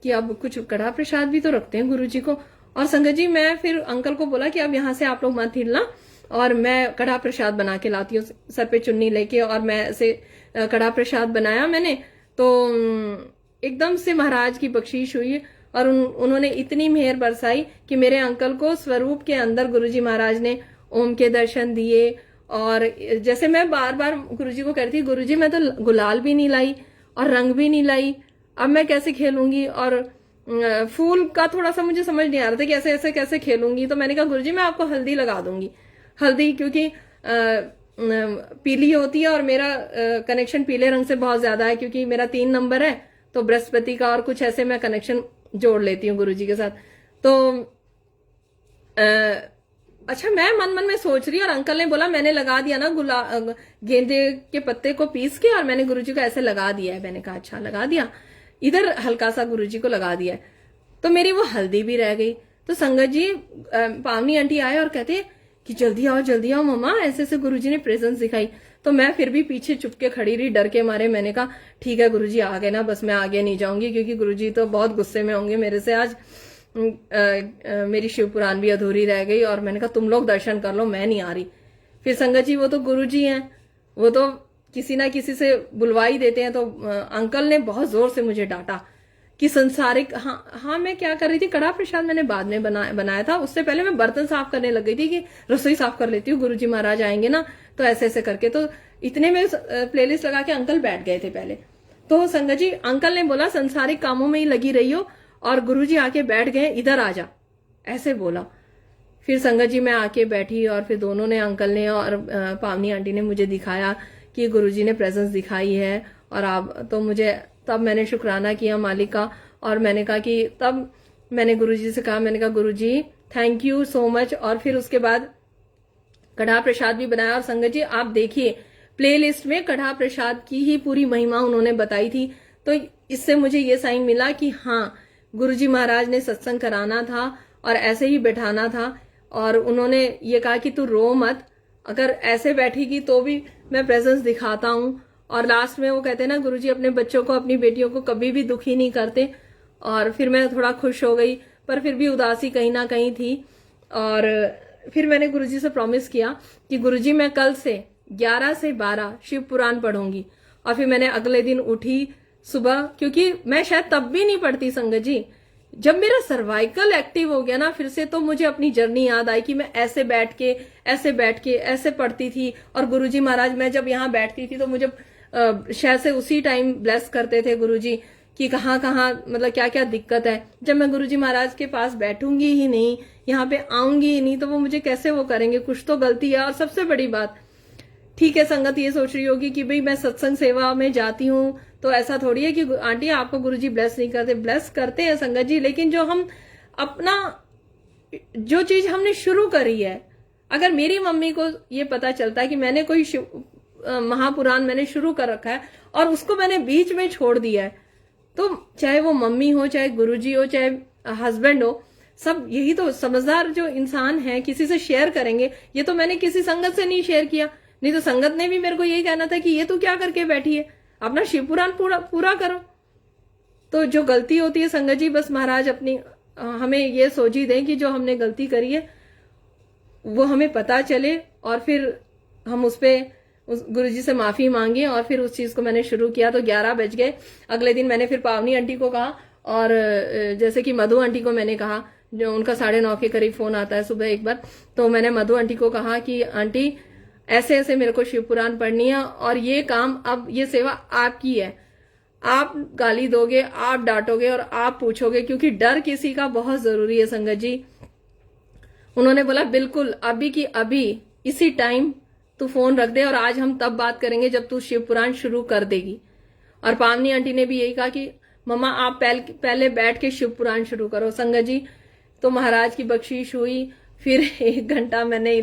Speaker 1: कि अब कुछ कड़ा प्रसाद भी तो रखते हैं गुरुजी को। और संगत जी मैं फिर अंकल को बोला कि अब यहाँ से आप लोग मत हिलना और मैं कड़ा प्रसाद बना के लाती हूँ, सर पे चुन्नी लेके, और मैं ऐसे कड़ा प्रसाद बनाया मैंने। तो एकदम से महाराज की बख्शीश हुई और उन्होंने इतनी मेहर बरसाई कि मेरे अंकल को स्वरूप के अंदर गुरुजी महाराज ने ओम के दर्शन दिए। और जैसे मैं बार बार गुरुजी को कहती, गुरुजी मैं तो गुलाल भी नहीं लाई और रंग भी नहीं लाई, अब मैं कैसे खेलूंगी। और फूल का थोड़ा सा मुझे समझ नहीं आ रहा था कि ऐसे कैसे खेलूंगी। तो मैंने कहा गुरुजी मैं आपको हल्दी लगा दूंगी, हल्दी क्योंकि पीली होती है और मेरा कनेक्शन पीले रंग से बहुत ज्यादा है क्योंकि मेरा 3 नंबर है, तो बृहस्पति का और कुछ ऐसे मैं कनेक्शन जोड़ लेती हूँ गुरुजी के साथ। तो अच्छा मैं मन में सोच रही, और अंकल ने बोला मैंने लगा दिया ना गेंदे के पत्ते को पीस के और मैंने गुरुजी को ऐसे लगा दिया है। मैंने कहा अच्छा लगा दिया, इधर हल्का सा गुरुजी को लगा दिया है, तो मेरी वो हल्दी भी रह गई। तो संगत जी पावनी आंटी आए और कहते कि जल्दी आओ मम्मा, ऐसे ऐसे गुरुजी ने प्रेजेंस दिखाई। तो मैं फिर भी पीछे चुप के खड़ी रही डर के मारे। मैंने कहा ठीक है गुरुजी आ गए ना, बस मैं आगे नहीं जाऊंगी क्योंकि गुरुजी तो बहुत गुस्से में होंगे मेरे से आज। मेरी शिव पुराण भी अधूरी रह गई और मैंने कहा तुम लोग दर्शन कर लो, मैं नहीं आ रही। फिर संगत जी वो तो गुरुजी हैं, वो तो किसी ना किसी से बुलवा ही देते हैं। तो अंकल ने बहुत जोर से मुझे डांटा कि संसारिक, हाँ मैं क्या कर रही थी, कड़ा प्रसाद मैंने बाद में बनाया था, उससे पहले मैं बर्तन साफ करने लग गई थी कि रसोई साफ कर लेती हूँ, गुरुजी महाराज आएंगे ना, तो ऐसे करके। तो इतने में प्लेलिस्ट लगा के अंकल बैठ गए थे पहले। तो संगत जी अंकल ने बोला संसारिक कामों में ही लगी रही हो और गुरुजी आके बैठ गए, इधर आ जा, ऐसे बोला। फिर संगत जी मैं आके बैठी और फिर दोनों ने, अंकल ने और पावनी आंटी ने मुझे दिखाया कि गुरुजी ने प्रेजेंस दिखाई है। और आप तो मुझे तब मैंने शुक्राना किया मालिक का, और मैंने कहा कि तब मैंने गुरुजी से कहा, मैंने कहा गुरुजी थैंक यू सो मच। और फिर उसके बाद कड़ा प्रसाद भी बनाया। और संगत जी आप देखिए प्लेलिस्ट में कड़ा प्रसाद की ही पूरी महिमा उन्होंने बताई थी। तो इससे मुझे ये साइन मिला कि हाँ गुरुजी महाराज ने सत्संग कराना था और ऐसे ही बैठाना था। और उन्होंने ये कहा कि तू रो मत, अगर ऐसे बैठेगी तो भी मैं प्रेजेंस दिखाता हूँ। और लास्ट में वो कहते हैं ना, गुरुजी अपने बच्चों को, अपनी बेटियों को कभी भी दुखी नहीं करते। और फिर मैं थोड़ा खुश हो गई, पर फिर भी उदासी कहीं ना कहीं थी। और फिर मैंने गुरुजी से प्रॉमिस किया कि गुरुजी मैं कल से 11 से 12 शिव पुराण पढ़ूंगी। और फिर मैंने अगले दिन उठी सुबह, क्योंकि मैं शायद तब भी नहीं पढ़ती संगत जी। जब मेरा सर्वाइकल एक्टिव हो गया ना फिर से, तो मुझे अपनी जर्नी याद आई कि मैं ऐसे बैठ के ऐसे पढ़ती थी। और गुरुजी महाराज, मैं जब यहाँ बैठती थी तो मुझे शायद से उसी टाइम ब्लेस करते थे गुरुजी कि कहाँ कहाँ मतलब क्या क्या दिक्कत है। जब मैं गुरुजी महाराज के पास बैठूंगी ही नहीं, यहाँ पे आऊंगी ही नहीं, तो वो मुझे कैसे वो करेंगे, कुछ तो गलती है। और सबसे बड़ी बात, ठीक है संगत ये सोच रही होगी कि भाई मैं सत्संग सेवा में जाती हूँ तो ऐसा थोड़ी है कि आंटी आपको गुरुजी ब्लेस नहीं करते। ब्लेस करते हैं संगत जी, लेकिन जो हम अपना जो चीज हमने शुरू करी है, अगर मेरी मम्मी को ये पता चलता है कि मैंने कोई महापुराण मैंने शुरू कर रखा है और उसको मैंने बीच में छोड़ दिया है, तो चाहे वो मम्मी हो, चाहे गुरुजी हो, चाहे हस्बैंड हो, सब यही तो समझदार जो इंसान है किसी से शेयर करेंगे। ये तो मैंने किसी संगत से नहीं शेयर किया, नहीं तो संगत ने भी मेरे को यही कहना था कि ये तू क्या करके बैठी है, अपना शिव पुराण पूरा करो। तो जो गलती होती है संगत जी, बस महाराज अपनी हमें ये सोच ही दें कि जो हमने गलती करी है वो हमें पता चले और फिर हम उस पे गुरुजी से माफी मांगे। और फिर उस चीज को मैंने शुरू किया। तो 11 बज गए। अगले दिन मैंने फिर पावनी आंटी को कहा, और जैसे कि मधु आंटी को मैंने कहा, जो उनका 9:30 के करीब फोन आता है सुबह एक बार, तो मैंने मधु आंटी को कहा कि आंटी ऐसे ऐसे मेरे को शिव पुराण पढ़नी है और ये काम, अब ये सेवा आपकी है। आप गाली दोगे, आप डांटोगे और आप पूछोगे, क्योंकि डर किसी का बहुत जरूरी है संगत जी। उन्होंने बोला बिल्कुल, अभी की अभी इसी टाइम तू फोन रख दे और आज हम तब बात करेंगे जब तू शिव पुराण शुरू कर देगी। और पावनी आंटी ने भी यही कहा कि मम्मा आप पहले बैठ के शिव पुराण शुरू करो। संगत जी, तो महाराज की बख्शीश हुई। फिर 1 घंटा मैंने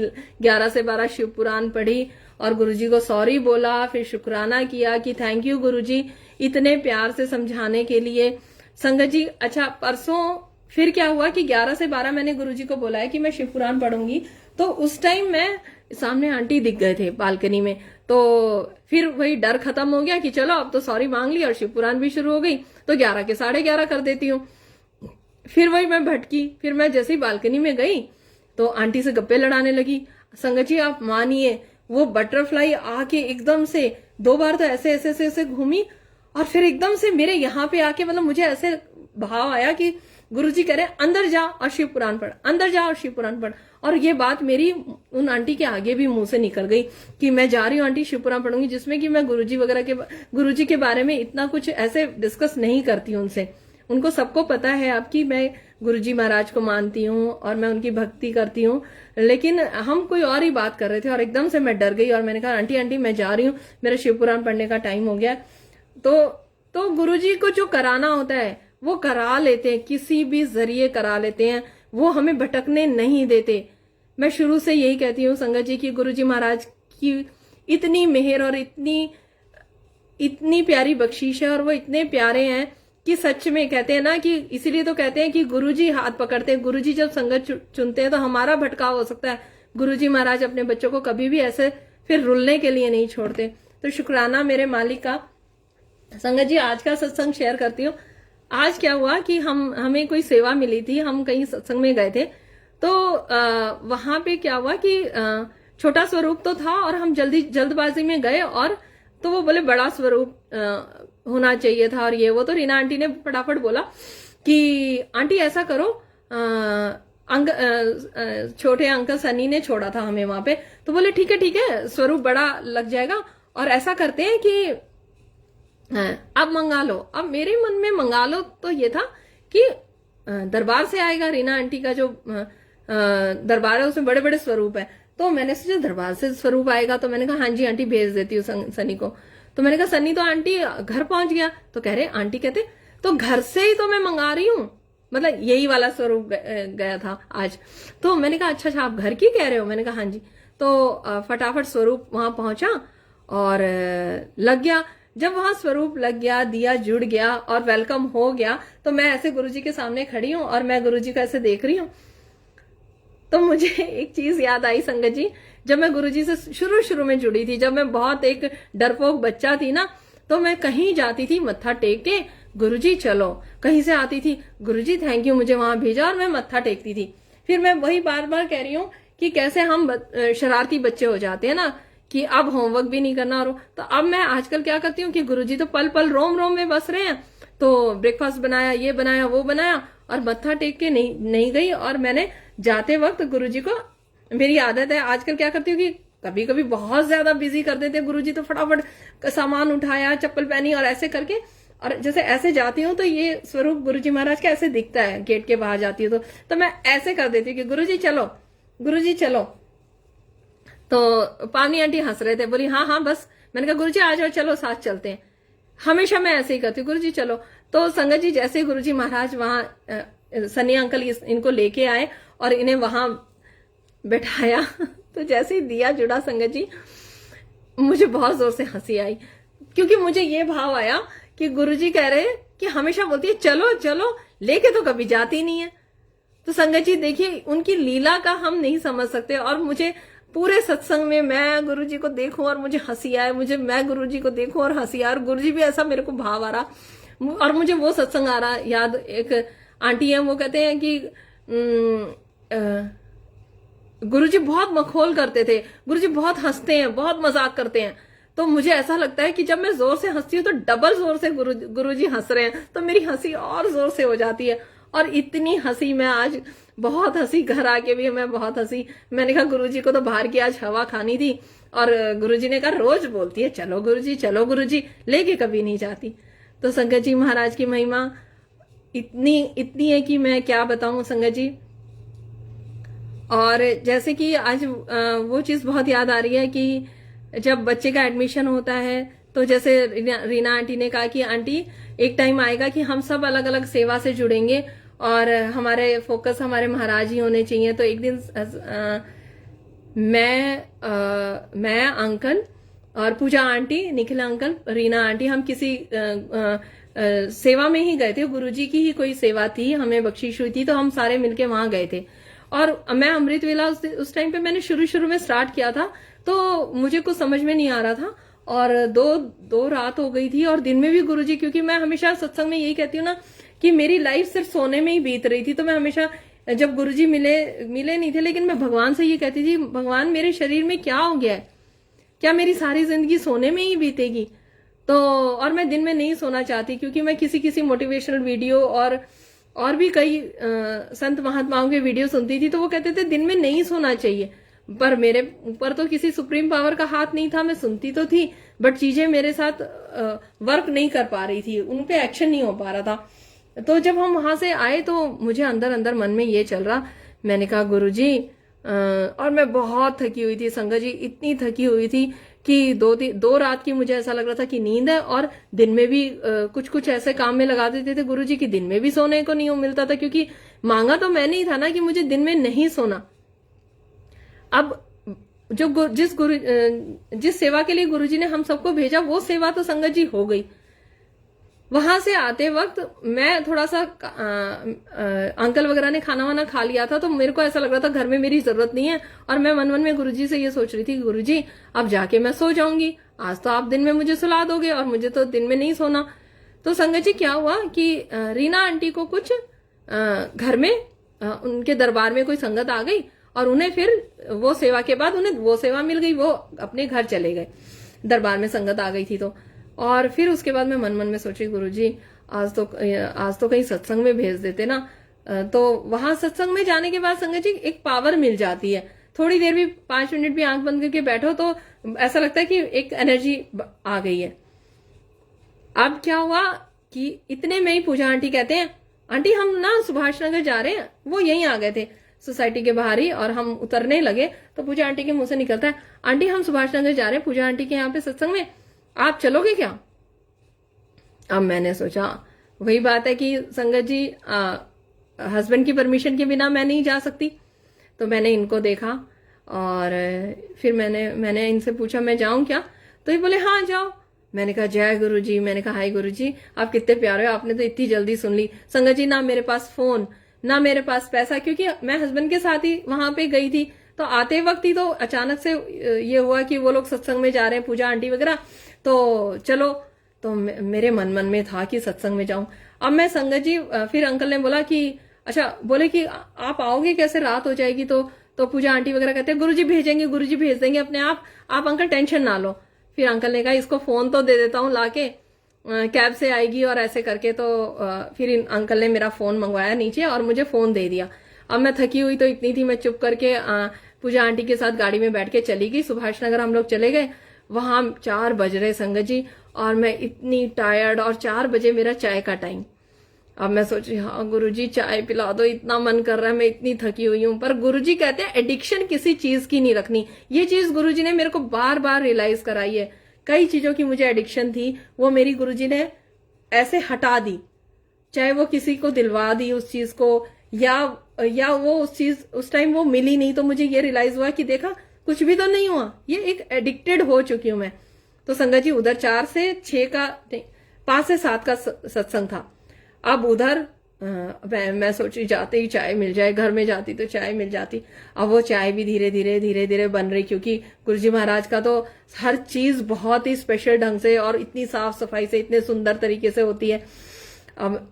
Speaker 1: 11 से 12 शिव पुराण पढ़ी और गुरुजी को सॉरी बोला, फिर शुक्राना किया कि थैंक यू गुरुजी इतने प्यार से समझाने के लिए। संगत जी, अच्छा परसों फिर क्या हुआ कि 11 से 12 मैंने गुरुजी को बोला है कि मैं शिव पुराण पढ़ूंगी। तो उस टाइम मैं सामने आंटी दिख गए थे बालकनी में, तो फिर वही डर खत्म हो गया कि चलो अब तो सॉरी मांग ली और शिव पुराण भी शुरू हो गई, तो 11 के 11:30 कर देती हूँ। फिर वही मैं भटकी। फिर मैं जैसे ही बालकनी में गई तो आंटी से गप्पे लड़ाने लगी। संगत जी आप मानिए, वो बटरफ्लाई आके एकदम से 2 बार तो ऐसे ऐसे ऐसे ऐसे घूमी और फिर एकदम से मेरे यहाँ पे आके, मतलब मुझे ऐसे भाव आया कि गुरुजी कह रहे अंदर जा और शिव पुराण पढ़, अंदर जा और शिव पुराण पढ़। और ये बात मेरी उन आंटी के आगे भी मुंह से निकल गई कि मैं जा रही हूँ आंटी शिव पुराण पढ़ूंगी, जिसमें कि मैं गुरुजी के बारे में इतना कुछ ऐसे डिस्कस नहीं करती हूँ उनसे। उनको सबको पता है आपकी मैं गुरुजी महाराज को मानती हूँ और मैं उनकी भक्ति करती हूँ, लेकिन हम कोई और ही बात कर रहे थे और एकदम से मैं डर गई और मैंने कहा आंटी मैं जा रही हूँ, मेरा शिव पुराण पढ़ने का टाइम हो गया। तो गुरुजी को जो कराना होता है वो करा लेते हैं, किसी भी जरिए करा लेते हैं, वो हमें भटकने नहीं देते। मैं शुरू से यही कहती हूँ संगत जी की गुरुजी महाराज की इतनी मेहर और इतनी प्यारी बख्शीश है और वो इतने प्यारे हैं कि सच में कहते हैं ना कि इसीलिए तो कहते हैं कि गुरुजी हाथ पकड़ते हैं। गुरुजी जब संगत चुनते हैं तो हमारा भटकाव हो सकता है, गुरुजी महाराज अपने बच्चों को कभी भी ऐसे फिर रुलने के लिए नहीं छोड़ते। तो शुक्राना मेरे मालिक का। संगत जी आज का सत्संग शेयर करती हूँ। आज क्या हुआ कि हमें कोई सेवा मिली थी, हम कहीं सत्संग में गए थे, तो वहां पे क्या हुआ कि छोटा स्वरूप तो था और हम जल्दबाजी में गए, और तो वो बोले बड़ा स्वरूप होना चाहिए था और ये वो। तो रीना आंटी ने फटाफट बोला कि आंटी ऐसा करो, छोटे अंकल सनी ने छोड़ा था हमें वहां पे, तो बोले ठीक है स्वरूप बड़ा लग जाएगा और ऐसा करते हैं कि अब मंगा लो। अब मेरे मन में मंगा लो तो ये था कि दरबार से आएगा, रीना आंटी का जो दरबार है उसमें बड़े बड़े स्वरूप है। तो मैंने सोचा दरबार से स्वरूप आएगा, तो मैंने कहा हाँ जी आंटी भेज देती हूँ सनी को। तो मैंने कहा सनी तो आंटी घर पहुंच गया, तो कह रहे आंटी कहते तो घर से ही तो मैं मंगा रही हूँ, मतलब यही वाला स्वरूप गया था आज। तो मैंने कहा अच्छा आप घर की कह रहे हो, मैंने कहा हाँ जी। तो फटाफट स्वरूप वहां पहुंचा और लग गया। जब वहां स्वरूप लग गया, दिया जुड़ गया और वेलकम हो गया, तो मैं ऐसे गुरुजी के सामने खड़ी हूं और मैं गुरुजी को ऐसे देख रही हूँ। तो मुझे एक चीज याद आई संगत जी, जब मैं गुरुजी से शुरू में जुड़ी थी, जब मैं बहुत एक डरपोक बच्चा थी ना, तो मैं कहीं जाती थी मत्था टेक के, गुरुजी चलो, कहीं से आती थी, गुरुजी थैंक यू मुझे वहां भेजा, और मैं मत्था टेकती थी। फिर मैं वही बार बार कह रही हूँ कि कैसे हम शरारती बच्चे हो जाते हैं ना, कि अब होमवर्क भी नहीं करना। और तो अब मैं आजकल क्या करती हूँ कि गुरुजी तो पल पल रोम रोम में बस रहे हैं, तो ब्रेकफास्ट बनाया, ये बनाया, वो बनाया, और मत्था टेक के नहीं गई। और मैंने जाते वक्त गुरुजी को, मेरी आदत है आजकल क्या करती हूँ कि कभी कभी बहुत ज्यादा बिजी कर देते गुरुजी, तो फटाफट सामान उठाया, चप्पल पहनी, और ऐसे करके, और जैसे ऐसे जाती हूँ तो ये स्वरूप गुरुजी महाराज का ऐसे दिखता है गेट के बाहर जाती हूँ तो मैं ऐसे कर देती हूँ कि गुरुजी चलो, गुरुजी चलो। तो पावनी आंटी हंस रहे थे, बोली हाँ हाँ बस। मैंने कहा गुरुजी आ जाओ, चलो साथ चलते हैं। हमेशा मैं ऐसे ही करती हूँ, गुरुजी चलो। तो संगत जी जैसे गुरुजी महाराज वहां सनी अंकल इनको लेके आए और इन्हें वहां बैठाया तो जैसे ही दिया जुड़ा संगत जी, मुझे बहुत जोर से हंसी आई, क्योंकि मुझे ये भाव आया कि गुरुजी कह रहे कि हमेशा बोलती है चलो चलो, लेके तो कभी जाती नहीं है। तो संगत जी देखिए, उनकी लीला का हम नहीं समझ सकते। और मुझे पूरे सत्संग में मैं गुरुजी को देखूं और मुझे हंसी आए, मैं गुरुजी को देखूं और हंसी आए, और गुरुजी भी ऐसा मेरे को भाव आ रहा। और मुझे वो सत्संग आ रहा याद, एक आंटी है वो कहते हैं कि गुरुजी बहुत मखौल करते थे, गुरुजी बहुत हंसते हैं, बहुत मजाक करते हैं। तो मुझे ऐसा लगता है कि जब मैं जोर से हंसती हूँ तो डबल जोर से गुरुजी हंस रहे हैं, तो मेरी हंसी और जोर से हो जाती है। और इतनी हंसी मैं आज, बहुत हंसी, घर आके भी मैं बहुत हंसी। मैंने कहा गुरुजी को तो बाहर की आज हवा खानी थी, और गुरुजी ने कहा रोज बोलती है चलो गुरुजी, चलो गुरुजी, लेके कभी नहीं जाती। तो संगत जी महाराज की महिमा इतनी है कि मैं क्या बताऊं संगत जी। और जैसे कि आज वो चीज बहुत याद आ रही है कि जब बच्चे का एडमिशन होता है, तो जैसे रीना आंटी ने कहा कि आंटी एक टाइम आएगा कि हम सब अलग अलग सेवा से जुड़ेंगे और हमारे फोकस हमारे महाराज ही होने चाहिए। तो एक दिन मैं अंकल और Puja aunty, Nikhil uncle, Reena aunty, हम किसी सेवा में ही गए थे, गुरुजी की ही कोई सेवा थी, हमें बख्शीश हुई थी, तो हम सारे मिलके वहां गए थे। और मैं अमृत वेला उस टाइम पे मैंने शुरू में स्टार्ट किया था, तो मुझे कुछ समझ में नहीं आ रहा था, और दो रात हो गई थी। और दिन में भी गुरुजी, क्योंकि मैं हमेशा सत्संग में यही कहती हूँ ना कि मेरी लाइफ सिर्फ सोने में ही बीत रही थी, तो मैं हमेशा, जब गुरुजी मिले नहीं थे, लेकिन मैं भगवान से ये कहती थी, भगवान मेरे शरीर में क्या हो गया है, क्या मेरी सारी जिंदगी सोने में ही बीतेगी। तो और मैं दिन में नहीं सोना चाहती, क्योंकि मैं किसी मोटिवेशनल वीडियो और भी कई संत महात्माओं के वीडियो सुनती थी, तो वो कहते थे दिन में नहीं सोना चाहिए। पर मेरे ऊपर तो किसी सुप्रीम पावर का हाथ नहीं था, मैं सुनती तो थी, बट चीजें मेरे साथ वर्क नहीं कर पा रही थी, उन पे एक्शन नहीं हो पा रहा था। तो जब हम वहां से आए तो मुझे अंदर अंदर मन में ये चल रहा, मैंने कहा गुरुजी, और मैं बहुत थकी हुई थी संगत जी, इतनी थकी हुई थी कि दो रात की मुझे ऐसा लग रहा था कि नींद है, और दिन में भी कुछ ऐसे काम में लगा देते थे गुरुजी की दिन में भी सोने को नहीं मिलता था, क्योंकि मांगा तो मैंने ही था ना कि मुझे दिन में नहीं सोना। अब जिस सेवा के लिए गुरुजी ने हम सबको भेजा, वो सेवा तो संगत जी हो गई। वहां से आते वक्त मैं थोड़ा सा अंकल वगैरह ने खाना वाना खा लिया था, तो मेरे को ऐसा लग रहा था घर में मेरी जरूरत नहीं है, और मैं मन में गुरुजी से ये सोच रही थी, गुरुजी अब जाके मैं सो जाऊंगी, आज तो आप दिन में मुझे सुला दोगे और मुझे तो दिन में नहीं सोना। तो संगत जी क्या हुआ कि रीना आंटी को कुछ घर में उनके दरबार में कोई संगत आ गई, और उन्हें फिर वो सेवा के बाद उन्हें वो सेवा मिल गई, वो अपने घर चले गए, दरबार में संगत आ गई थी तो। और फिर उसके बाद मैं मन में सोची, गुरुजी आज तो कहीं सत्संग में भेज देते ना। तो वहां सत्संग में जाने के बाद संगत जी एक पावर मिल जाती है, थोड़ी देर भी 5 मिनट भी आंख बंद करके बैठो तो ऐसा लगता है कि एक एनर्जी आ गई है। अब क्या हुआ कि इतने में ही पूजा आंटी कहते हैं, आंटी हम ना सुभाष नगर जा रहे हैं। वो यहीं आ गए थे सोसाइटी के बाहर ही, और हम उतरने लगे तो पूजा आंटी के मुंह से निकलता है, आंटी हम सुभाष नगर जा रहे हैं पूजा आंटी के यहाँ पे सत्संग में, आप चलोगे क्या? अब मैंने सोचा वही बात है कि संगत जी हस्बैंड की परमिशन के बिना मैं नहीं जा सकती। तो मैंने इनको देखा और फिर मैंने इनसे पूछा मैं जाऊं क्या? तो ये बोले हाँ जाओ। मैंने कहा जय गुरुजी, मैंने कहा हाय गुरुजी, आप कितने प्यारे हो, आपने तो इतनी जल्दी सुन ली। संगत जी ना मेरे पास फोन, ना मेरे पास पैसा, क्योंकि मैं हस्बैंड के साथ ही वहां पे गई थी। तो आते वक्त ही तो अचानक से ये हुआ कि वो लोग सत्संग में जा रहे हैं, पूजा आंटी वगैरह, तो चलो, तो मेरे मन में था कि सत्संग में जाऊं। अब मैं संगत जी, फिर अंकल ने बोला कि अच्छा, बोले कि आप आओगे कैसे, रात हो जाएगी। तो पूजा आंटी वगैरह कहते हैं गुरुजी भेजेंगे, गुरुजी भेज देंगे अपने आप अंकल टेंशन ना लो। फिर अंकल ने कहा इसको फोन तो दे देता हूँ लाके, कैब से आएगी और ऐसे करके। तो फिर अंकल ने मेरा फोन मंगवाया नीचे और मुझे फोन दे दिया। अब मैं थकी हुई तो इतनी थी, मैं चुप करके पूजा आंटी के साथ गाड़ी में बैठ के चली गई। सुभाष नगर हम लोग चले गए। वहां 4 बज रहे संगत जी, और मैं इतनी टायर्ड, और 4 बजे मेरा चाय का टाइम। अब मैं सोच रही, हाँ गुरुजी चाय पिला दो, इतना मन कर रहा है, मैं इतनी थकी हुई हूं। पर गुरुजी कहते हैं एडिक्शन किसी चीज की नहीं रखनी। ये चीज गुरुजी ने मेरे को बार बार रियलाइज कराई है। कई चीजों की मुझे एडिक्शन थी, वो मेरी गुरुजी ने ऐसे हटा दी। चाहे वो किसी को दिलवा दी उस चीज को, या वो उस चीज उस टाइम वो मिली नहीं, तो मुझे ये रियलाइज हुआ कि देखा कुछ भी तो नहीं हुआ, ये एक एडिक्टेड हो चुकी हूं मैं। तो संगत जी उधर 4 से 6 का, 5 से 7 का सत्संग था। अब उधर मैं सोची जाते ही चाय मिल जाए, घर में जाती तो चाय मिल जाती। अब वो चाय भी धीरे धीरे बन रही, क्योंकि गुरुजी महाराज का तो हर चीज बहुत ही स्पेशल ढंग से और इतनी साफ सफाई से, इतने सुंदर तरीके से होती है। अब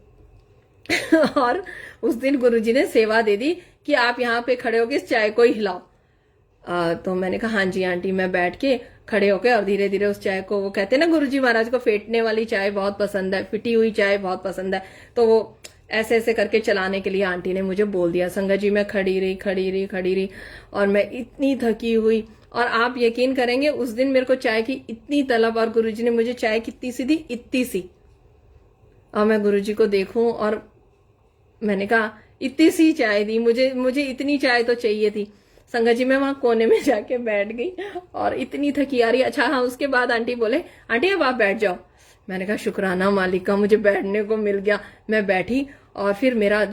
Speaker 1: और उस दिन गुरुजी ने सेवा दे दी कि आप यहाँ पे खड़े होके इस चाय को ही हिलाओ। तो मैंने कहा हाँ जी आंटी। मैं बैठ के खड़े होके और धीरे धीरे उस चाय को, वो कहते हैं ना गुरुजी महाराज को फेंटने वाली चाय बहुत पसंद है, फिटी हुई चाय बहुत पसंद है, तो वो ऐसे ऐसे करके चलाने के लिए आंटी ने मुझे बोल दिया। संगत जी मैं खड़ी रही और मैं इतनी थकी हुई। और आप यकीन करेंगे उस दिन मेरे को चाय की इतनी तलब, और गुरुजी ने मुझे चाय कितनी सी दी, इतनी सी। और मैं गुरुजी को देखूं और मैंने कहा इतनी सी चाय दी, मुझे इतनी चाय तो चाहिए थी। संगत जी मैं वहां कोने में जाके बैठ गई और इतनी थकी आ रही। अच्छा हाँ, उसके बाद आंटी बोले आंटी अब आप बैठ जाओ। मैंने कहा शुक्राना मालिक का, मुझे बैठने को मिल गया। मैं बैठी और फिर मेरा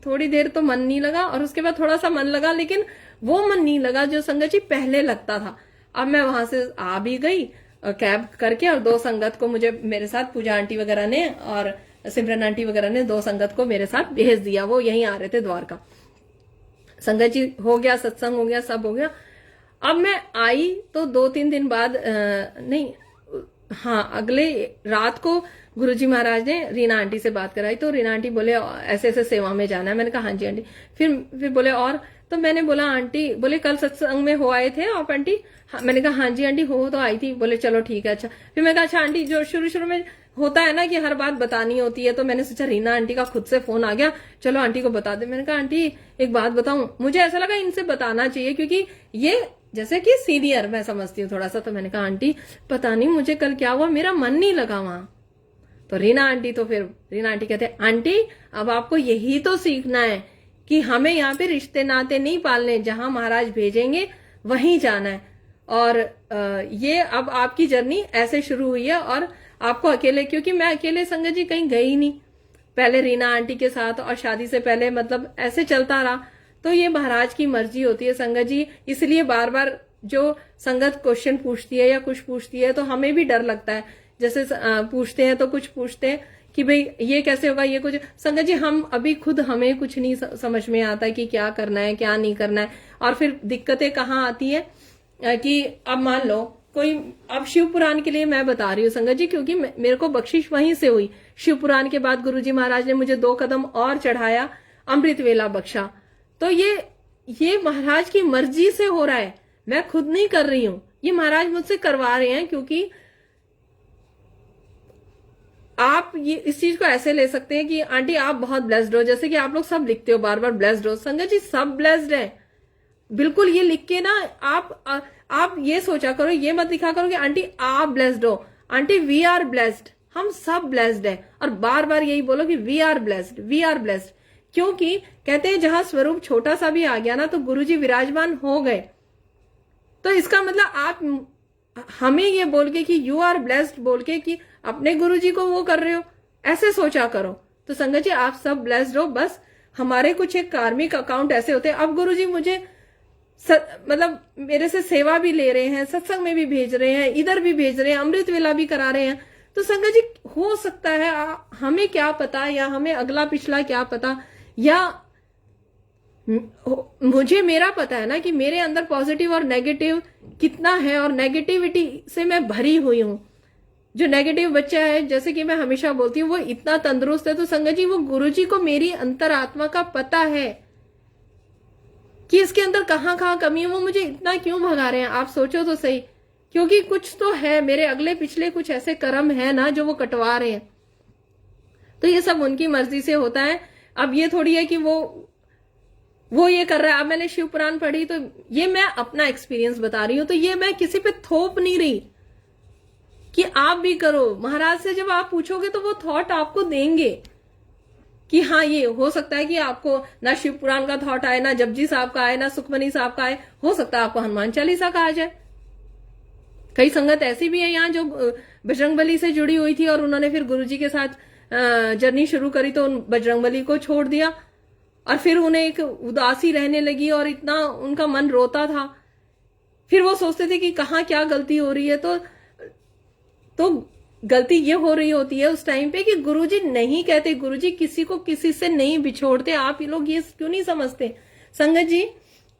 Speaker 1: थोड़ी देर तो मन नहीं लगा, और उसके बाद थोड़ा सा मन लगा, लेकिन वो मन नहीं लगा जो संगत जी पहले लगता था। अब मैं वहां से आ भी गई कैब करके, और 2 संगत को मुझे मेरे साथ पूजा आंटी वगैरह ने और सिमरन आंटी वगैरह ने 2 संगत को मेरे साथ भेज दिया। वो यहीं आ रहे थे द्वारका। संगत जी हो गया, सत्संग हो गया, सब हो गया। अब मैं आई तो 2-3 दिन बाद नहीं, हाँ अगले रात को गुरुजी महाराज ने रीना आंटी से बात कराई। तो रीना आंटी बोले ऐसे ऐसे सेवा में जाना है। मैंने कहा हाँ जी आंटी। फिर बोले और, तो मैंने बोला आंटी, बोले कल सत्संग में हो आए थे आप आंटी? हाँ, मैंने कहा हाँ जी आंटी हो तो आई थी। बोले चलो ठीक है। अच्छा, फिर मैं कहा अच्छा आंटी, जो शुरू में होता है ना कि हर बात बतानी होती है, तो मैंने सोचा रीना आंटी का खुद से फोन आ गया, चलो आंटी को बता दे। मैंने कहा आंटी एक बात बताऊं, मुझे ऐसा लगा इनसे बताना चाहिए, क्योंकि ये जैसे कि सीनियर मैं समझती हूँ थोड़ा सा। तो मैंने कहा आंटी पता नहीं मुझे कल क्या हुआ, मेरा मन नहीं लगा वहां। तो रीना आंटी कहते हैं आंटी अब आपको यही तो सीखना है कि हमें यहाँ पे रिश्ते नाते नहीं पालने, जहां महाराज भेजेंगे वहीं जाना है। और ये अब आपकी जर्नी ऐसे शुरू हुई है, और आपको अकेले, क्योंकि मैं अकेले संगत जी कहीं गई नहीं, पहले रीना आंटी के साथ, और शादी से पहले मतलब ऐसे चलता रहा। तो ये महाराज की मर्जी होती है संगत जी, इसलिए बार बार जो संगत क्वेश्चन पूछती है या कुछ पूछती है तो हमें भी डर लगता है। जैसे पूछते हैं तो कुछ पूछते हैं कि भाई ये कैसे होगा, ये कुछ। संगत जी हम अभी खुद हमें कुछ नहीं समझ में आता है कि क्या करना है क्या नहीं करना है। और फिर दिक्कतें कहाँ आती है कि अब मान लो कोई, अब शिव पुराण के लिए मैं बता रही हूँ संगत जी, क्योंकि मेरे को बख्शिश वहीं से हुई। शिव पुराण के बाद गुरुजी महाराज ने मुझे 2 कदम और चढ़ाया, अमृत वेला बख्शा। तो ये महाराज की मर्जी से हो रहा है, मैं खुद नहीं कर रही हूं, ये महाराज मुझसे करवा रहे हैं। क्योंकि आप ये इस चीज को ऐसे ले सकते हैं कि आंटी आप बहुत ब्लेस्ड हो, जैसे कि आप लोग सब लिखते हो बार बार ब्लेस्ड हो। संगत जी सब ब्लेस्ड है, बिल्कुल। ये लिख के ना आप ये सोचा करो, ये मत लिखा करो कि आंटी आप ब्लेस्ड हो। आंटी वी आर ब्लेस्ड, हम सब ब्लेस्ड है। और बार बार यही बोलो कि we are blessed, we are blessed. क्योंकि कहते हैं जहां स्वरूप छोटा सा भी आ गया ना, तो गुरुजी विराजमान हो गए। तो इसका मतलब आप हमें ये बोल के कि यू आर ब्लेस्ड बोल के कि अपने गुरुजी को वो कर रहे हो, ऐसे सोचा करो। तो संगत जी आप सब ब्लेस्ड हो, बस हमारे कुछ एक कार्मिक अकाउंट ऐसे होते हैं। अब गुरुजी मुझे मतलब मेरे से सेवा भी ले रहे हैं, सत्संग में भी भेज रहे हैं, इधर भी भेज रहे हैं, अमृत वेला भी करा रहे हैं। तो संगत जी हो सकता है हमें क्या पता, या हमें अगला पिछला क्या पता, या मुझे मेरा पता है ना कि मेरे अंदर पॉजिटिव और नेगेटिव कितना है, और नेगेटिविटी से मैं भरी हुई हूं। जो नेगेटिव बच्चा है, जैसे कि मैं हमेशा बोलती हूँ, वो इतना तंदुरुस्त है। तो संगत जी, वो गुरुजी को मेरी अंतरात्मा का पता है कि इसके अंदर कहाँ कहाँ कमी है। वो मुझे इतना क्यों भगा रहे हैं, आप सोचो तो सही। क्योंकि कुछ तो है, मेरे अगले पिछले कुछ ऐसे कर्म है ना जो वो कटवा रहे हैं। तो ये सब उनकी मर्जी से होता है। अब ये थोड़ी है कि वो ये कर रहा है। अब मैंने शिव पुराण पढ़ी, तो ये मैं अपना एक्सपीरियंस बता रही हूं। तो ये मैं किसी पे थोप नहीं रही कि आप भी करो। महाराज से जब आप पूछोगे तो वो थॉट आपको देंगे कि हाँ, ये हो सकता है कि आपको ना शिव पुराण का थॉट आए, ना जपजी साहब का आए, ना सुखमनी साहब का आए। हो सकता है आपको हनुमान चालीसा का आ जाए। कई संगत ऐसी भी है यहाँ जो बजरंगबली से जुड़ी हुई थी, और उन्होंने फिर गुरुजी के साथ जर्नी शुरू करी, तो उन बजरंगबली को छोड़ दिया, और फिर उन्हें एक उदासी रहने लगी, और इतना उनका मन रोता था। फिर वो सोचते थे कि कहाँ क्या गलती हो रही है। तो गलती ये हो रही होती है उस टाइम पे कि गुरुजी नहीं कहते, गुरुजी किसी को किसी से नहीं बिछोड़ते। आप ये लोग ये क्यों नहीं समझते? संगत जी,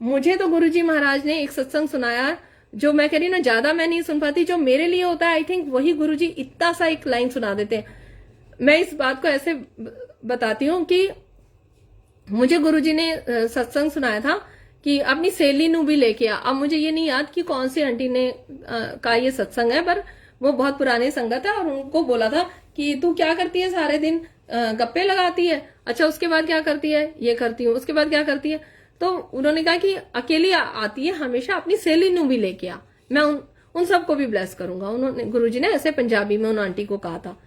Speaker 1: मुझे तो गुरुजी महाराज ने एक सत्संग सुनाया, जो मैं कह रही हूँ ना, ज्यादा मैं नहीं सुन पाती। जो मेरे लिए होता है, आई थिंक वही गुरुजी इतना सा एक लाइन सुना देते हैं। मैं इस बात को ऐसे बताती हूँ कि मुझे गुरुजी ने सत्संग सुनाया था कि अपनी सहेली नू भी लेके आ। अब मुझे ये नहीं याद कि कौन सी आंटी ने का ये सत्संग है, पर वो बहुत पुराने संगत है। और उनको बोला था कि तू क्या करती है सारे दिन? गप्पे लगाती है। अच्छा, उसके बाद क्या करती है? ये करती हूँ। उसके बाद क्या करती है? तो उन्होंने कहा कि अकेली आती है हमेशा, अपनी सहेली नू भी लेके आ, मैं उन सबको भी ब्लेस करूंगा। उन्होंने, गुरुजी ने ऐसे पंजाबी में उन आंटी को कहा था।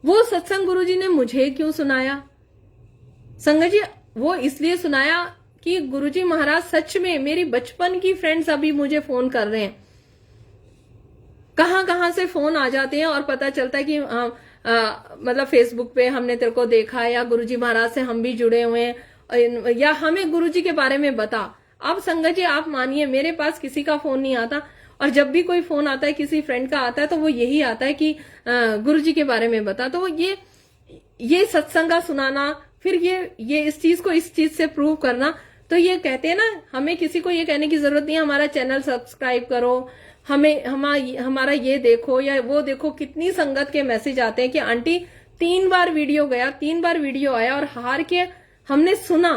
Speaker 1: वो सत्संग गुरुजी ने मुझे क्यों सुनाया? संगत जी, वो इसलिए सुनाया कि गुरुजी महाराज सच में मेरी बचपन की फ्रेंड्स अभी मुझे फोन कर रहे हैं। कहां कहां से फोन आ जाते हैं, और पता चलता है कि मतलब फेसबुक पे हमने तेरे को देखा, या गुरुजी महाराज से हम भी जुड़े हुए हैं, या हमें गुरुजी के बारे में बता। अब संगत जी, आप मानिए, मेरे पास किसी का फोन नहीं आता, और जब भी कोई फोन आता है किसी फ्रेंड का आता है, तो वो यही आता है कि गुरुजी के बारे में बता। तो वो ये सत्संग का सुनाना, फिर ये इस चीज को इस चीज से प्रूव करना। तो ये कहते हैं ना, हमें किसी को ये कहने की जरूरत नहीं है हमारा चैनल सब्सक्राइब करो, हमारा ये देखो या वो देखो। कितनी संगत के मैसेज आते हैं कि आंटी 3 बार वीडियो गया, 3 बार वीडियो आया, और हार के हमने सुना।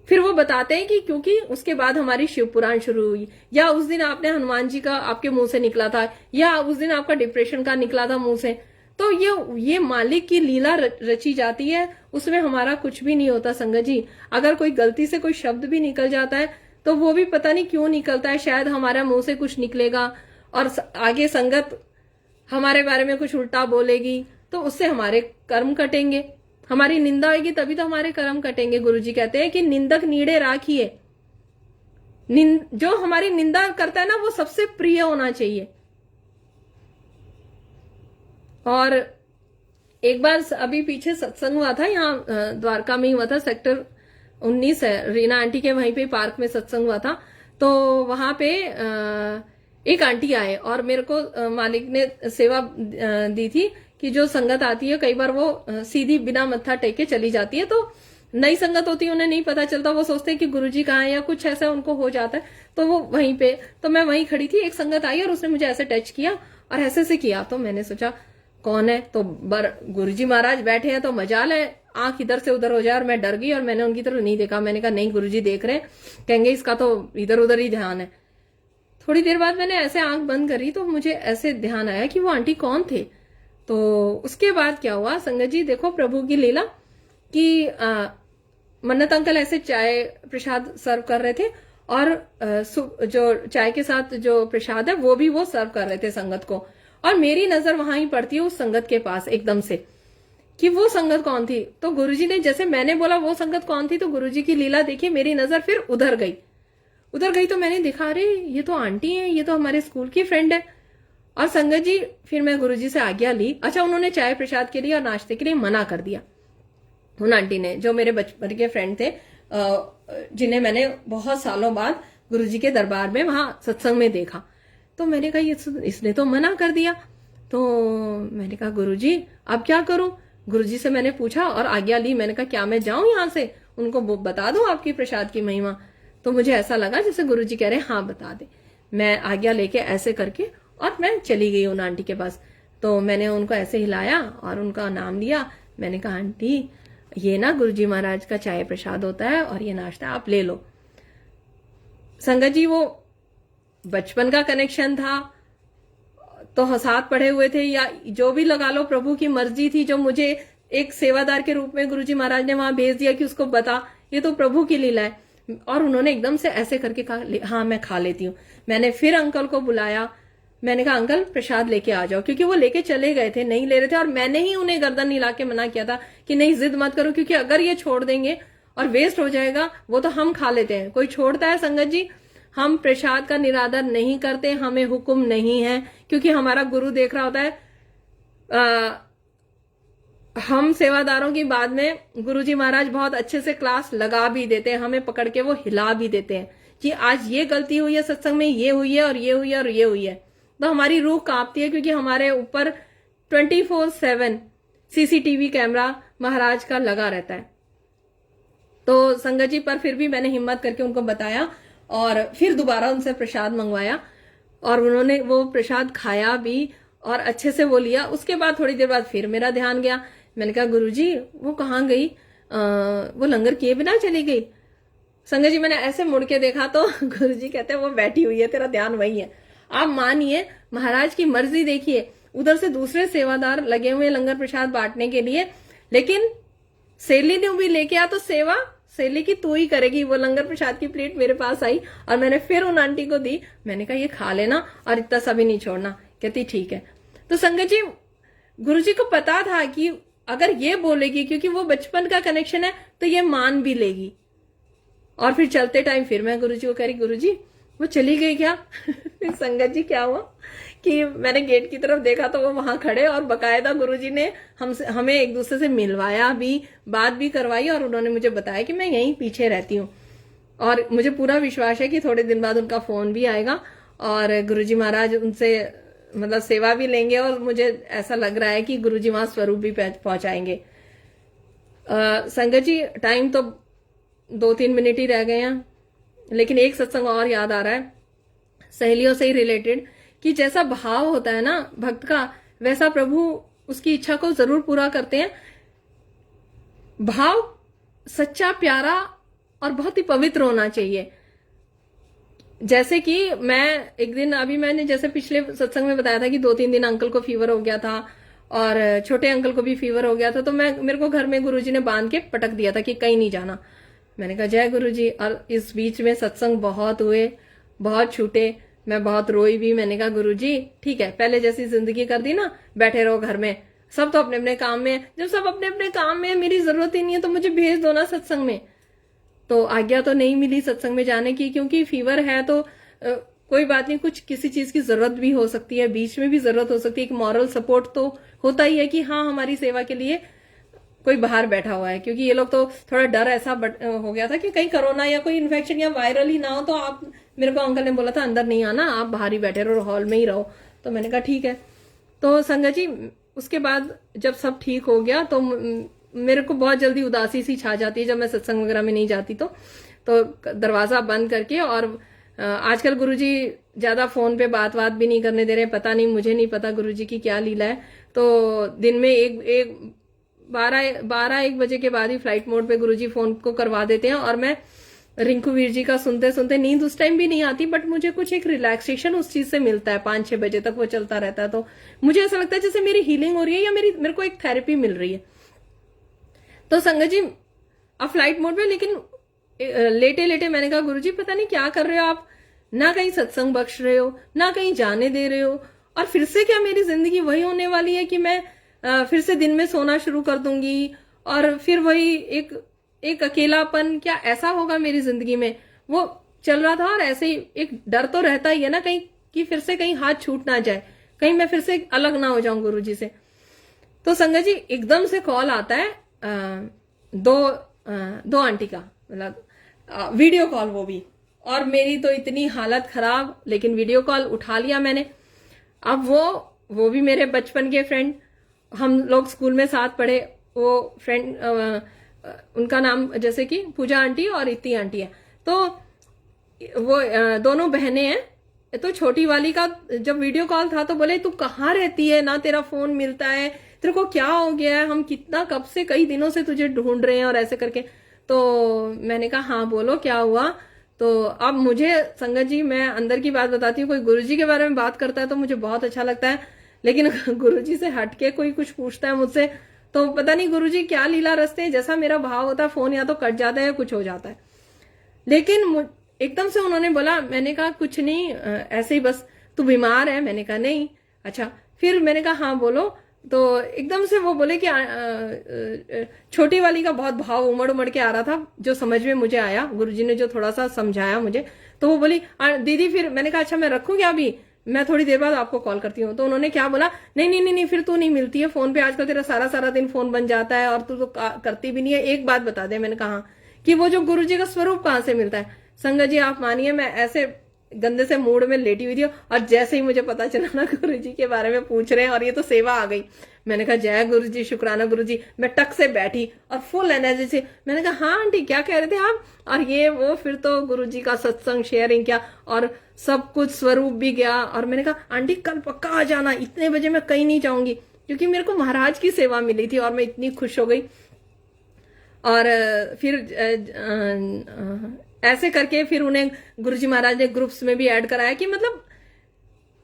Speaker 1: फिर वो बताते हैं कि क्योंकि उसके बाद हमारी शिव पुराण शुरू हुई, या उस दिन आपने हनुमान जी का आपके मुंह से निकला था, या उस दिन आपका डिप्रेशन का निकला था मुंह से। तो ये मालिक की लीला रची जाती है, उसमें हमारा कुछ भी नहीं होता। संगत जी, अगर कोई गलती से कोई शब्द भी निकल जाता है, तो वो भी पता नहीं क्यों निकलता है। शायद हमारे मुंह से कुछ निकलेगा, और आगे संगत हमारे बारे में कुछ उल्टा बोलेगी, तो उससे हमारे कर्म कटेंगे। हमारी निंदा होगी तभी तो हमारे कर्म कटेंगे। गुरुजी कहते हैं कि निंदक नीड़े राखिए। जो हमारी निंदा करता है ना, वो सबसे प्रिय होना चाहिए। और एक बार अभी पीछे सत्संग हुआ था, यहाँ द्वारका में ही हुआ था, सेक्टर 19 है, रीना आंटी के वहीं पे पार्क में सत्संग हुआ था। तो वहां पे एक आंटी आए, और मेरे को मालिक ने सेवा दी थी कि जो संगत आती है, कई बार वो सीधी बिना मत्था टेके चली जाती है। तो नई संगत होती है, उन्हें नहीं पता चलता, वो सोचते हैं कि गुरुजी कहाँ है, या कुछ ऐसा उनको हो जाता है। तो वो वहीं पे, तो मैं वहीं खड़ी थी, एक संगत आई और उसने मुझे ऐसे टच किया और ऐसे से किया। तो मैंने सोचा कौन है, तो गुरुजी महाराज बैठे हैं तो मजाल है, आंख इधर से उधर हो जाए। और मैं डर गई और मैंने उनकी तरफ नहीं देखा। मैंने कहा नहीं, गुरुजी देख रहे हैं, कहेंगे इसका तो इधर उधर ही ध्यान है। थोड़ी देर बाद मैंने ऐसे आंख बंद करी तो मुझे ऐसे ध्यान आया कि वो आंटी कौन थे। तो उसके बाद क्या हुआ संगत जी, देखो प्रभु की लीला कि मन्नत अंकल ऐसे चाय प्रसाद सर्व कर रहे थे, और जो चाय के साथ जो प्रसाद है वो भी वो सर्व कर रहे थे संगत को। और मेरी नजर वहां ही पड़ती है उस संगत के पास एकदम से कि वो संगत कौन थी। तो गुरुजी ने, जैसे मैंने बोला वो संगत कौन थी, तो गुरुजी की लीला देखिए, मेरी नजर फिर उधर गई तो मैंने देखा, अरे ये तो आंटी है, ये तो हमारे स्कूल की फ्रेंड है। और संगत जी, फिर मैं गुरुजी से आज्ञा ली। अच्छा, उन्होंने चाय प्रसाद के लिए और नाश्ते के लिए मना कर दिया उन आंटी ने, जो मेरे बचपन के फ्रेंड थे, जिन्हें मैंने बहुत सालों बाद गुरुजी के दरबार में वहां सत्संग में देखा। तो मैंने कहा इसने तो मना कर दिया। तो मैंने कहा गुरुजी अब क्या करूं। गुरुजी से मैंने पूछा और आज्ञा ली। मैंने कहा क्या मैं जाऊं यहाँ से, उनको बता दूं आपकी प्रसाद की महिमा। तो मुझे ऐसा लगा जैसे गुरुजी कह रहे हैं हाँ बता दे। मैं आज्ञा लेके ऐसे करके और मैं चली गई उन आंटी के पास। तो मैंने उनको ऐसे हिलाया और उनका नाम लिया। मैंने कहा आंटी ये ना गुरुजी महाराज का चाय प्रसाद होता है और ये नाश्ता आप ले लो। संगत जी वो बचपन का कनेक्शन था तो साथ पढ़े हुए थे या जो भी लगा लो, प्रभु की मर्जी थी जो मुझे एक सेवादार के रूप में गुरुजी महाराज ने वहां भेज दिया कि उसको बता, ये तो प्रभु की लीला है। और उन्होंने एकदम से ऐसे करके कहा हाँ मैं खा लेती हूँ। मैंने फिर अंकल को बुलाया। मैंने कहा अंकल प्रसाद लेके आ जाओ, क्योंकि वो लेके चले गए थे, नहीं ले रहे थे। और मैंने ही उन्हें गर्दन हिला के मना किया था कि नहीं जिद मत करो, क्योंकि अगर ये छोड़ देंगे और वेस्ट हो जाएगा, वो तो हम खा लेते हैं। कोई छोड़ता है संगत जी? हम प्रसाद का निरादर नहीं करते, हमें हुक्म नहीं है, क्योंकि हमारा गुरु देख रहा होता है। हम सेवादारों की बाद में गुरुजी महाराज बहुत अच्छे से क्लास लगा भी देते हैं, हमें पकड़ के वो हिला भी देते हैं कि आज ये गलती हुई है सत्संग में, ये हुई है और ये हुई है और ये हुई है। तो हमारी रूह कांपती है, क्योंकि हमारे ऊपर 24/7 सीसीटीवी कैमरा महाराज का लगा रहता है। तो संगत जी पर फिर भी मैंने हिम्मत करके उनको बताया और फिर दोबारा उनसे प्रसाद मंगवाया और उन्होंने वो प्रसाद खाया भी और अच्छे से वो लिया। उसके बाद थोड़ी देर बाद फिर मेरा ध्यान गया। मैंने कहा गुरुजी वो कहाँ गई, वो लंगर किए बिना चली गई। संगत जी मैंने ऐसे मुड़ के देखा तो गुरुजी कहते हैं वो बैठी हुई है, तेरा ध्यान वही है। आप मानिए महाराज की मर्जी देखिए, उधर से दूसरे सेवादार लगे हुए लंगर प्रसाद बांटने के लिए, लेकिन सेली ने भी लेके आ तो सेवा सेली की तू ही करेगी। वो लंगर प्रसाद की प्लेट मेरे पास आई और मैंने फिर उन आंटी को दी। मैंने कहा ये खा लेना और इतना सभी नहीं छोड़ना। कहती ठीक है। तो संगत जी गुरुजी को पता था कि अगर ये बोलेगी, क्योंकि वो बचपन का कनेक्शन है, तो ये मान भी लेगी। और फिर चलते टाइम फिर मैं गुरुजी को कह रही गुरुजी वो चली गई क्या? फिर संगत जी क्या हुआ कि मैंने गेट की तरफ देखा तो वो वहां खड़े और बकायदा गुरुजी ने हमें एक दूसरे से मिलवाया भी, बात भी करवाई और उन्होंने मुझे बताया कि मैं यहीं पीछे रहती हूँ। और मुझे पूरा विश्वास है कि थोड़े दिन बाद उनका फोन भी आएगा और गुरुजी महाराज उनसे मतलब सेवा भी लेंगे और मुझे ऐसा लग रहा है कि गुरुजी वहां स्वरूप भी पहुंचाएंगे। संगत जी टाइम तो 2-3 मिनट ही रह गए हैं, लेकिन एक सत्संग और याद आ रहा है सहेलियों से ही रिलेटेड, कि जैसा भाव होता है ना भक्त का, वैसा प्रभु उसकी इच्छा को जरूर पूरा करते हैं। भाव सच्चा, प्यारा और बहुत ही पवित्र होना चाहिए। जैसे कि मैं एक दिन, अभी मैंने जैसे पिछले सत्संग में बताया था कि 2-3 दिन अंकल को फीवर हो गया था और छोटे अंकल को भी फीवर हो गया था। तो मेरे को घर में गुरुजी ने बांध के पटक दिया था कि कहीं नहीं जाना। मैंने कहा जय गुरुजी। और इस बीच में सत्संग बहुत हुए, बहुत छूटे, मैं बहुत रोई भी। मैंने कहा गुरुजी ठीक है, पहले जैसी जिंदगी कर दी ना, बैठे रहो घर में, सब तो अपने अपने काम में। जब सब अपने अपने काम में, मेरी जरूरत ही नहीं है तो मुझे भेज दो ना सत्संग में। तो आज्ञा तो नहीं मिली सत्संग में जाने की, क्योंकि फीवर है तो कोई बात नहीं, कुछ किसी चीज की जरूरत भी हो सकती है, बीच में भी जरूरत हो सकती है। एक मॉरल सपोर्ट तो होता ही है कि हाँ हमारी सेवा के लिए कोई बाहर बैठा हुआ है। क्योंकि ये लोग तो थोड़ा डर ऐसा हो गया था कि कहीं कोरोना या कोई इन्फेक्शन या वायरल ही ना हो। तो आप, मेरे को अंकल ने बोला था अंदर नहीं आना, आप बाहर ही बैठे रहो, हॉल में ही रहो। तो मैंने कहा ठीक है। तो संगत जी उसके बाद जब सब ठीक हो गया तो मेरे को बहुत जल्दी उदासी सी छा जाती है जब मैं सत्संग वगैरह में नहीं जाती। तो दरवाजा बंद करके, और आजकल गुरुजी ज्यादा फोन पे बात भी नहीं करने दे रहे। पता नहीं, मुझे नहीं पता गुरुजी की क्या लीला है। तो दिन में 12-1 बजे के बाद ही फ्लाइट मोड पे गुरुजी फोन को करवा देते हैं और मैं रिंकू वीर जी का सुनते सुनते, नींद उस टाइम भी नहीं आती, बट मुझे कुछ एक रिलैक्सेशन उस चीज से मिलता है। 5-6 बजे तक वो चलता रहता है। तो मुझे ऐसा लगता है जैसे मेरी हीलिंग हो रही है या मेरे को एक थेरेपी मिल रही है। तो संगत जी अब फ्लाइट मोड पे, लेकिन लेटे लेटे मैंने कहा गुरुजी पता नहीं क्या कर रहे हो आप, ना कहीं सत्संग बख्श रहे हो, ना कहीं जाने दे रहे हो, और फिर से क्या मेरी जिंदगी वही होने वाली है कि मैं फिर से दिन में सोना शुरू कर दूंगी और फिर वही एक अकेलापन, क्या ऐसा होगा मेरी जिंदगी में? वो चल रहा था। और ऐसे ही एक डर तो रहता ही है ना कहीं कि फिर से कहीं हाथ छूट ना जाए, कहीं मैं फिर से अलग ना हो जाऊं गुरुजी से। तो संगत जी एकदम से कॉल आता है दो आंटी का, मतलब वीडियो कॉल, वो भी। और मेरी तो इतनी हालत खराब, लेकिन वीडियो कॉल उठा लिया मैंने। अब वो भी मेरे बचपन के फ्रेंड, हम लोग स्कूल में साथ पढ़े, वो फ्रेंड, उनका नाम जैसे कि पूजा आंटी और इति आंटी है, तो वो दोनों बहनें हैं। तो छोटी वाली का जब वीडियो कॉल था तो बोले तू कहाँ रहती है, ना तेरा फोन मिलता है, तेरे को क्या हो गया है, हम कितना कब से कई दिनों से तुझे ढूंढ रहे हैं और ऐसे करके। तो मैंने कहा हाँ बोलो क्या हुआ। तो अब मुझे संगत जी, मैं अंदर की बात बताती हूँ, कोई गुरुजी के बारे में बात करता है तो मुझे बहुत अच्छा लगता है, लेकिन गुरुजी से हटके कोई कुछ पूछता है मुझसे तो पता नहीं गुरुजी क्या लीला रचते हैं, जैसा मेरा भाव होता है फोन या तो कट जाता है या कुछ हो जाता है। लेकिन एकदम से उन्होंने बोला, मैंने कहा कुछ नहीं, ऐसे ही बस, तू बीमार है? मैंने कहा नहीं। अच्छा, फिर मैंने कहा हाँ बोलो। तो एकदम से वो बोले कि छोटी वाली का बहुत भाव उमड़ उमड़ के आ रहा था, जो समझ में मुझे आया, गुरुजी ने जो थोड़ा सा समझाया मुझे। तो वो बोली दीदी, फिर मैंने कहा अच्छा मैं रखूं क्या अभी, मैं थोड़ी देर बाद आपको कॉल करती हूँ। तो उन्होंने क्या बोला, नहीं नहीं नहीं नहीं, फिर तू नहीं मिलती है फोन पे, आजकल तेरा सारा सारा दिन फोन बन जाता है और तू तो करती भी नहीं है, एक बात बता दे। मैंने कहा कि वो जो गुरुजी का स्वरूप कहाँ से मिलता है। संगत जी आप मानिए, मैं ऐसे गंदे से मूड में लेटी हुई थी और जैसे ही मुझे पता चला ना गुरुजी के बारे में पूछ रहे हैं और ये तो सेवा आ गई, मैंने कहा जय गुरुजी, शुक्राना गुरुजी। मैं टक से बैठी और फुल एनर्जी से मैंने कहा हाँ आंटी क्या कह रहे थे आप, और ये वो, फिर तो गुरुजी का सत्संग शेयरिंग क्या और सब कुछ स्वरूप भी गया। और मैंने कहा आंटी कल पक्का आ जाना, इतने बजे मैं कहीं नहीं जाऊंगी, क्योंकि मेरे को महाराज की सेवा मिली थी और मैं इतनी खुश हो गई। और फिर ऐसे करके फिर उन्हें गुरुजी महाराज ने ग्रुप्स में भी ऐड कराया कि मतलब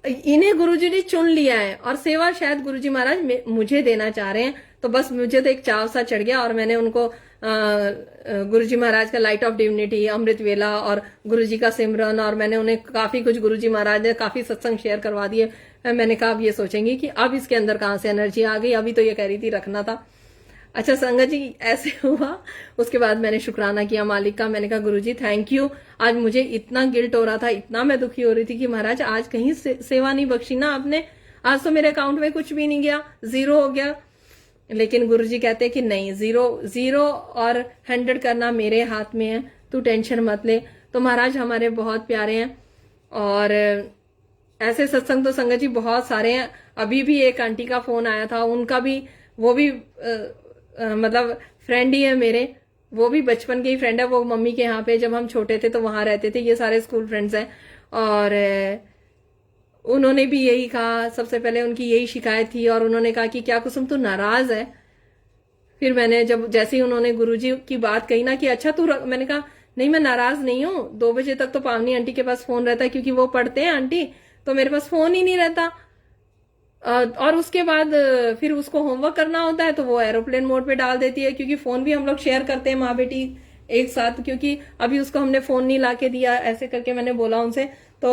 Speaker 1: इन्हें गुरुजी ने चुन लिया है और सेवा शायद गुरुजी महाराज मुझे देना चाह रहे हैं। तो बस मुझे तो एक चाव सा चढ़ गया और मैंने उनको गुरुजी महाराज का लाइट ऑफ डिविनिटी, अमृत वेला और गुरुजी का सिमरन, और मैंने उन्हें काफी कुछ, गुरुजी महाराज ने काफी सत्संग शेयर करवा दिए। मैंने कहा अब ये सोचेंगे कि अब इसके अंदर कहाँ से एनर्जी आ गई, अभी तो ये कह रही थी रखना था। अच्छा संगत जी ऐसे हुआ। उसके बाद मैंने शुक्राना किया मालिक का, मैंने कहा गुरुजी थैंक यू, आज मुझे इतना गिल्ट हो रहा था, इतना मैं दुखी हो रही थी कि महाराज आज कहीं सेवा नहीं बख्शी ना आपने, आज तो मेरे अकाउंट में कुछ भी नहीं गया, 0 हो गया। लेकिन गुरुजी कहते हैं कि नहीं, 0 और 100 करना मेरे हाथ में है, तू टेंशन मत ले। तो महाराज हमारे बहुत प्यारे हैं और ऐसे सत्संग तो संगत जी बहुत सारे हैं। अभी भी एक आंटी का फोन आया था, उनका भी, वो भी मतलब फ्रेंड ही है मेरे, वो भी बचपन के ही फ्रेंड है, वो मम्मी के यहाँ पे जब हम छोटे थे तो वहां रहते थे, ये सारे स्कूल फ्रेंड्स हैं। और उन्होंने भी यही कहा, सबसे पहले उनकी यही शिकायत थी और उन्होंने कहा कि क्या कुसुम तू नाराज है। फिर मैंने जब जैसे ही उन्होंने गुरुजी की बात कही ना कि अच्छा तू, मैंने कहा नहीं मैं नाराज नहीं हूँ, 2 बजे तक तो पावनी आंटी के पास फोन रहता है क्योंकि वो पढ़ते हैं आंटी, तो मेरे पास फोन ही नहीं रहता। और उसके बाद फिर उसको होमवर्क करना होता है तो वो एरोप्लेन मोड पे डाल देती है, क्योंकि फोन भी हम लोग शेयर करते हैं माँ बेटी एक साथ, क्योंकि अभी उसको हमने फोन नहीं ला के दिया, ऐसे करके मैंने बोला उनसे। तो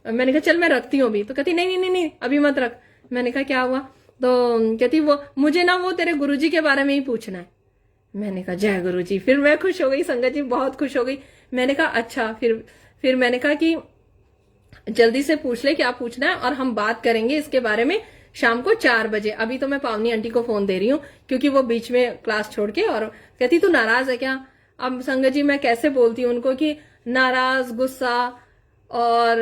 Speaker 1: मैंने कहा चल मैं रखती हूँ अभी, तो कहती नहीं नहीं नहीं नहीं अभी मत रख। मैंने कहा क्या हुआ, तो कहती वो मुझे ना वो तेरे गुरुजी के बारे में ही पूछना है। मैंने कहा जय गुरुजी। फिर मैं खुश हो गई, संगत जी बहुत खुश हो गई। मैंने कहा अच्छा, फिर मैंने कहा कि जल्दी से पूछ ले क्या पूछना है और हम बात करेंगे इसके बारे में शाम को 4 बजे। अभी तो मैं पावनी आंटी को फोन दे रही हूँ क्योंकि वो बीच में क्लास छोड़ के, और कहती तू नाराज है क्या। अब संगत जी मैं कैसे बोलती हूँ उनको कि नाराज, गुस्सा और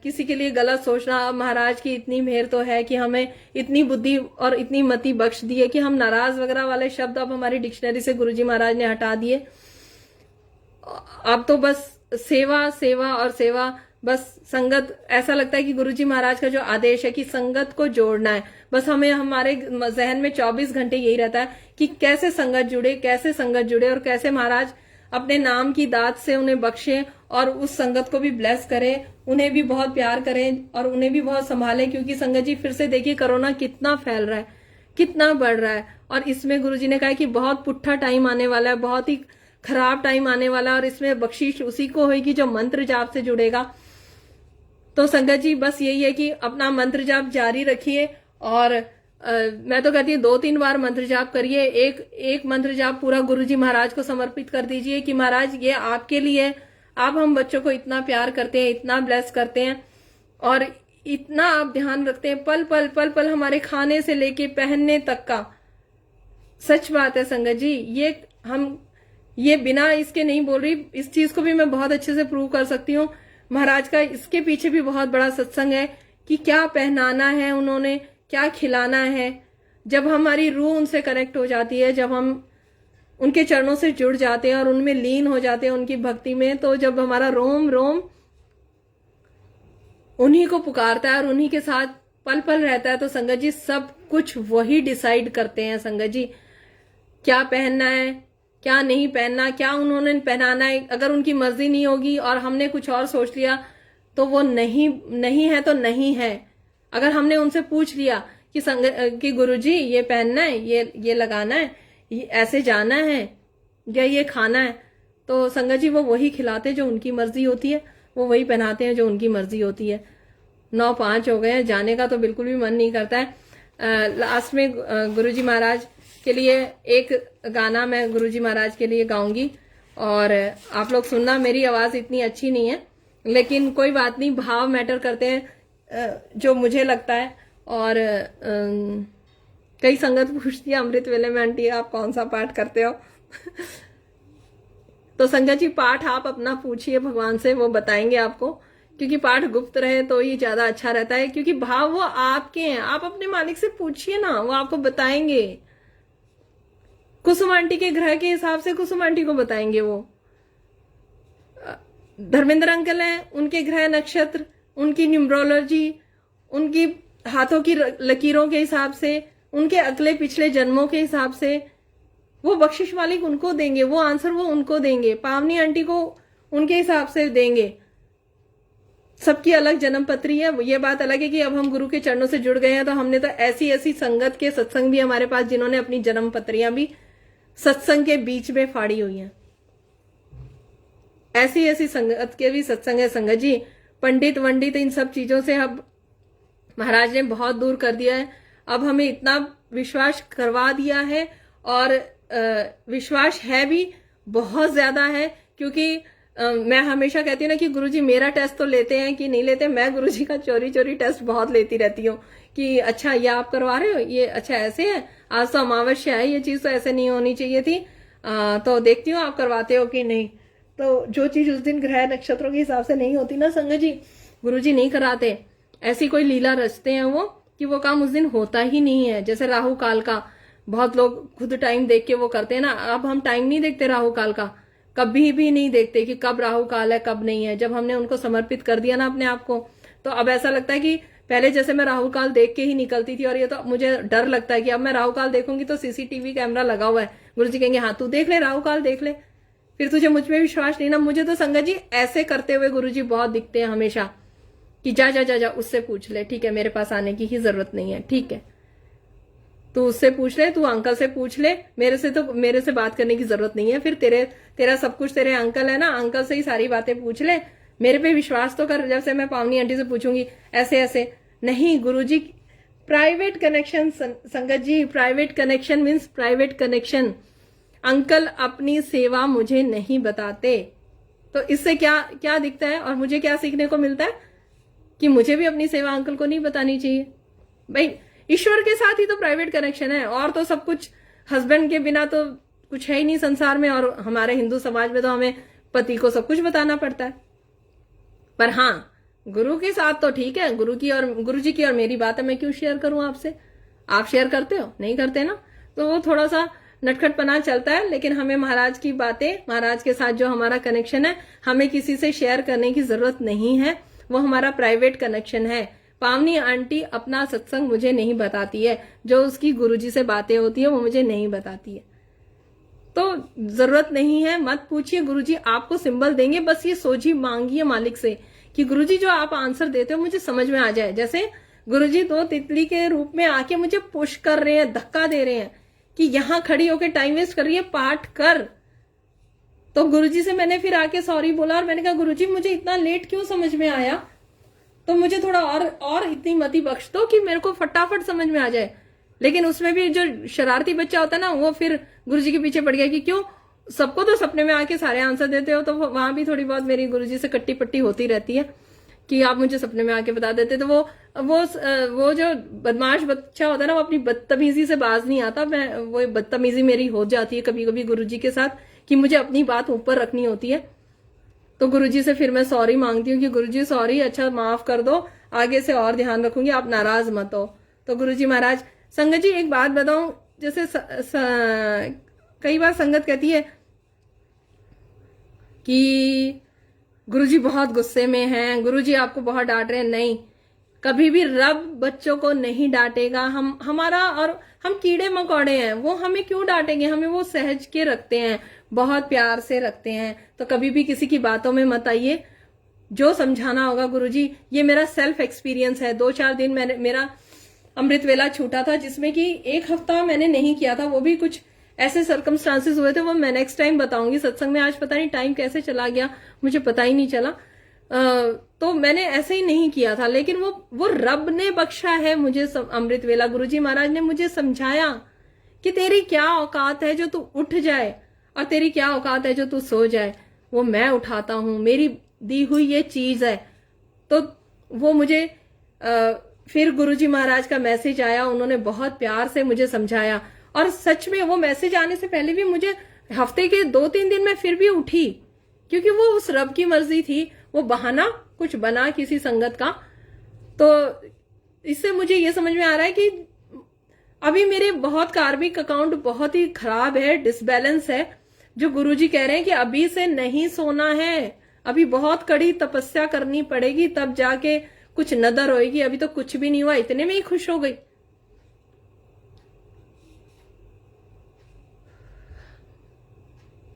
Speaker 1: किसी के लिए गलत सोचना, महाराज की इतनी मेहर तो है कि हमें इतनी बुद्धि और इतनी मति बख्श दी है कि हम नाराज वगैरह वाले शब्द अब हमारी डिक्शनरी से गुरुजी महाराज ने हटा दिए। अब तो बस सेवा सेवा और सेवा, बस संगत, ऐसा लगता है कि गुरुजी महाराज का जो आदेश है कि संगत को जोड़ना है, बस हमें हमारे जहन में 24 घंटे यही रहता है कि कैसे संगत जुड़े, कैसे संगत जुड़े और कैसे महाराज अपने नाम की दात से उन्हें बख्शे और उस संगत को भी ब्लेस करें, उन्हें भी बहुत प्यार करें और उन्हें भी बहुत संभालें। क्योंकि संगत जी फिर से देखिए कोरोना कितना फैल रहा है, कितना बढ़ रहा है, और इसमें गुरुजी ने कहा कि बहुत पुट्ठा टाइम आने वाला है, बहुत ही खराब टाइम आने वाला है, और इसमें बख्शीश उसी को होगी जो मंत्र जाप से जुड़ेगा। तो संगत जी बस यही है कि अपना मंत्र जाप जारी रखिए, और मैं तो कहती हूँ 2-3 बार मंत्र जाप करिए। एक मंत्र जाप पूरा गुरुजी महाराज को समर्पित कर दीजिए कि महाराज ये आपके लिए, आप हम बच्चों को इतना प्यार करते हैं, इतना ब्लेस करते हैं और इतना आप ध्यान रखते हैं, पल पल पल पल हमारे खाने से लेके पहनने तक का। सच बात है संगत जी, ये बिना इसके नहीं बोल रही, इस चीज को भी मैं बहुत अच्छे से प्रूव कर सकती हूँ। महाराज का इसके पीछे भी बहुत बड़ा सत्संग है कि क्या पहनाना है उन्होंने, क्या खिलाना है, जब हमारी रूह उनसे कनेक्ट हो जाती है, जब हम उनके चरणों से जुड़ जाते हैं और उनमें लीन हो जाते हैं उनकी भक्ति में, तो जब हमारा रोम रोम उन्हीं को पुकारता है और उन्हीं के साथ पल पल रहता है, तो संगत जी सब कुछ वही डिसाइड करते हैं। संगत जी क्या पहनना है, क्या नहीं पहनना, क्या उन्होंने पहनाना है, अगर उनकी मर्जी नहीं होगी और हमने कुछ और सोच लिया तो वो नहीं है तो नहीं है। अगर हमने उनसे पूछ लिया कि गुरुजी ये पहनना है, ये लगाना है, ये ऐसे जाना है या ये खाना है, तो संगत जी वो वही खिलाते जो उनकी मर्जी होती है, वो वही पहनाते हैं जो उनकी मर्जी होती है। 9:05 हो गए हैं, जाने का तो बिल्कुल भी मन नहीं करता है। लास्ट में गुरुजी महाराज के लिए एक गाना मैं गुरुजी महाराज के लिए गाऊंगी और आप लोग सुनना। मेरी आवाज इतनी अच्छी नहीं है लेकिन कोई बात नहीं, भाव मैटर करते हैं जो मुझे लगता है। और कई संगत पूछती है अमृत वेले में आंटी आप कौन सा पाठ करते हो तो संगत जी पाठ आप अपना पूछिए भगवान से, वो बताएंगे आपको, क्योंकि पाठ गुप्त रहे तो ही ज्यादा अच्छा रहता है, क्योंकि भाव वो आपके हैं। आप अपने मालिक से पूछिए ना, वो आपको बताएंगे। कुसुम आंटी के ग्रह के हिसाब से कुसुम आंटी को बताएंगे वो। धर्मेंद्र अंकल हैं, उनके ग्रह नक्षत्र, उनकी न्यूमरोलॉजी, उनकी हाथों की लकीरों के हिसाब से, उनके अगले पिछले जन्मों के हिसाब से वो बख्शिश मालिक उनको देंगे, वो आंसर वो उनको देंगे। पावनी आंटी को उनके हिसाब से देंगे। सबकी अलग जन्म पत्री है। ये बात अलग है कि अब हम गुरु के चरणों से जुड़ गए हैं तो हमने तो ऐसी ऐसी संगत के सत्संग भी हमारे पास जिन्होंने अपनी जन्म पत्रियां भी सत्संग के बीच में फाड़ी हुई हैं। ऐसी ऐसी संगत के भी सत्संग है संगत जी। पंडित वंडित इन सब चीजों से अब महाराज ने बहुत दूर कर दिया है। अब हमें इतना विश्वास करवा दिया है और विश्वास है भी बहुत ज्यादा है, क्योंकि मैं हमेशा कहती हूँ ना कि गुरुजी मेरा टेस्ट तो लेते हैं कि नहीं लेते। मैं गुरुजी का चोरी चोरी टेस्ट बहुत लेती रहती हूँ कि अच्छा ये आप करवा रहे हो, ये अच्छा ऐसे है, आज तो अमावस्या है, ये चीज तो ऐसे नहीं होनी चाहिए थी, तो देखती हूँ आप करवाते हो कि नहीं। तो जो चीज उस दिन ग्रह नक्षत्रों के हिसाब से नहीं होती ना संगत जी, गुरुजी नहीं कराते। ऐसी कोई लीला रचते हैं वो कि वो काम उस दिन होता ही नहीं है। जैसे राहु काल का बहुत लोग खुद टाइम देख के वो करते हैं ना। अब हम टाइम नहीं देखते राहु काल का, कभी भी नहीं देखते कि कब राहु काल है कब नहीं है। जब हमने उनको समर्पित कर दिया ना अपने आप को, तो अब ऐसा लगता है कि पहले जैसे मैं राहु काल देख के ही निकलती थी और ये तो मुझे डर लगता है कि अब मैं राहु काल देखूंगी तो सीसीटीवी कैमरा लगा हुआ है, गुरुजी कहेंगे हाँ तू देख ले राहु काल देख ले, फिर तुझे मुझ में विश्वास नहीं ना। मुझे तो संगत जी ऐसे करते हुए गुरुजी बहुत दिखते हैं हमेशा कि जा जा जा जा उससे पूछ ले, ठीक है मेरे पास आने की ही जरूरत नहीं है, ठीक है तू उससे पूछ ले, तू अंकल से पूछ ले, मेरे से बात करने की जरूरत नहीं है। फिर तेरा सब कुछ तेरे अंकल है ना, अंकल से ही सारी बातें पूछ ले, मेरे पे विश्वास तो कर। जैसे मैं पावनी आंटी से पूछूंगी ऐसे ऐसे नहीं। गुरुजी प्राइवेट कनेक्शन संगत जी, private connection means private connection. Uncle अपनी सेवा मुझे नहीं बताते, तो इससे क्या क्या दिखता है और मुझे क्या सीखने को मिलता है कि मुझे भी अपनी सेवा अंकल को नहीं बतानी चाहिए। भाई ईश्वर के साथ ही तो प्राइवेट कनेक्शन है, और तो सब कुछ हस्बैंड के बिना तो कुछ है ही नहीं संसार में। और हमारे हिंदू समाज में तो हमें पति को सब कुछ बताना पड़ता है। पर हाँ गुरु के साथ तो ठीक है, गुरुजी की और मेरी बात है, मैं क्यों शेयर करूं आपसे। आप शेयर करते हो नहीं करते ना, तो वो थोड़ा सा नटखटपना चलता है। लेकिन हमें महाराज की बातें, महाराज के साथ जो हमारा कनेक्शन है, हमें किसी से शेयर करने की जरूरत नहीं है, वो हमारा प्राइवेट कनेक्शन है। पावनी आंटी अपना सत्संग मुझे नहीं बताती है, जो उसकी गुरुजी से बातें होती है वो मुझे नहीं बताती है, तो जरूरत नहीं है, मत पूछिए। गुरुजी आपको सिंबल देंगे, बस ये सोची मांगिए मालिक से कि गुरुजी जो आप आंसर देते हो मुझे समझ में आ जाए। जैसे गुरुजी 2 तितली के रूप में आके मुझे पुश कर रहे हैं, धक्का दे रहे हैं कि यहां खड़ी होकर टाइम वेस्ट कर रही है, पाठ कर। तो गुरुजी से मैंने फिर आके सॉरी बोला और मैंने कहा गुरुजी मुझे इतना लेट क्यों समझ में आया, तो मुझे थोड़ा और इतनी मति बख्श दो कि मेरे को फटाफट समझ में आ जाए। लेकिन उसमें भी जो शरारती बच्चा होता है ना, वो फिर गुरुजी के पीछे पड़ गया कि क्यों सबको तो सपने में आके सारे आंसर देते हो। तो वहां भी थोड़ी बहुत मेरी गुरुजी से कट्टी पट्टी होती रहती है कि आप मुझे सपने में आके बता देते। तो वो जो बदमाश बच्चा होता है ना, वो अपनी बदतमीजी से बाज नहीं आता। वो बदतमीजी मेरी हो जाती है कभी कभी गुरुजी के साथ कि मुझे अपनी बात ऊपर रखनी होती है। तो गुरुजी से फिर मैं सॉरी मांगती हूँ कि गुरुजी सॉरी, अच्छा माफ कर दो, आगे से और ध्यान रखूंगी, आप नाराज मत हो। तो गुरुजी महाराज संगत जी एक बात बताऊं, जैसे कई बार संगत कहती है कि गुरुजी बहुत गुस्से में हैं, गुरुजी आपको बहुत डांट रहे हैं। नहीं, कभी भी रब बच्चों को नहीं डांटेगा। हमारा और हम कीड़े मकोड़े हैं, वो हमें क्यों डांटेंगे? हमें वो सहज के रखते हैं, बहुत प्यार से रखते हैं। तो कभी भी किसी की बातों में मत आइए, जो समझाना होगा गुरुजी। ये मेरा सेल्फ एक्सपीरियंस है। 2-4 दिन मेरा अमृत वेला छूटा था, जिसमें कि 1 हफ्ता मैंने नहीं किया था। वो भी कुछ ऐसे सर्कमस्टांसेस हुए थे, वो मैं नेक्स्ट टाइम बताऊंगी सत्संग में। आज पता नहीं टाइम कैसे चला गया, मुझे पता ही नहीं चला। तो मैंने ऐसे ही नहीं किया था, लेकिन वो रब ने बख्शा है मुझे अमृत वेला। गुरुजी महाराज ने मुझे समझाया कि तेरी क्या औकात है जो तू उठ जाए, और तेरी क्या औकात है जो तू सो जाए। वो मैं उठाता हूं, मेरी दी हुई ये चीज है। तो वो मुझे फिर गुरुजी महाराज का मैसेज आया, उन्होंने बहुत प्यार से मुझे समझाया। और सच में वो मैसेज आने से पहले भी मुझे हफ्ते के 2-3 दिन में फिर भी उठी, क्योंकि वो उस रब की मर्जी थी। वो बहाना कुछ बना किसी संगत का। तो इससे मुझे ये समझ में आ रहा है कि अभी मेरे बहुत कार्मिक अकाउंट बहुत ही खराब है, डिसबैलेंस है। जो गुरुजी कह रहे हैं कि अभी से नहीं सोना है, अभी बहुत कड़ी तपस्या करनी पड़ेगी, तब जाके कुछ नदर होएगी। अभी तो कुछ भी नहीं हुआ, इतने में ही खुश हो गई।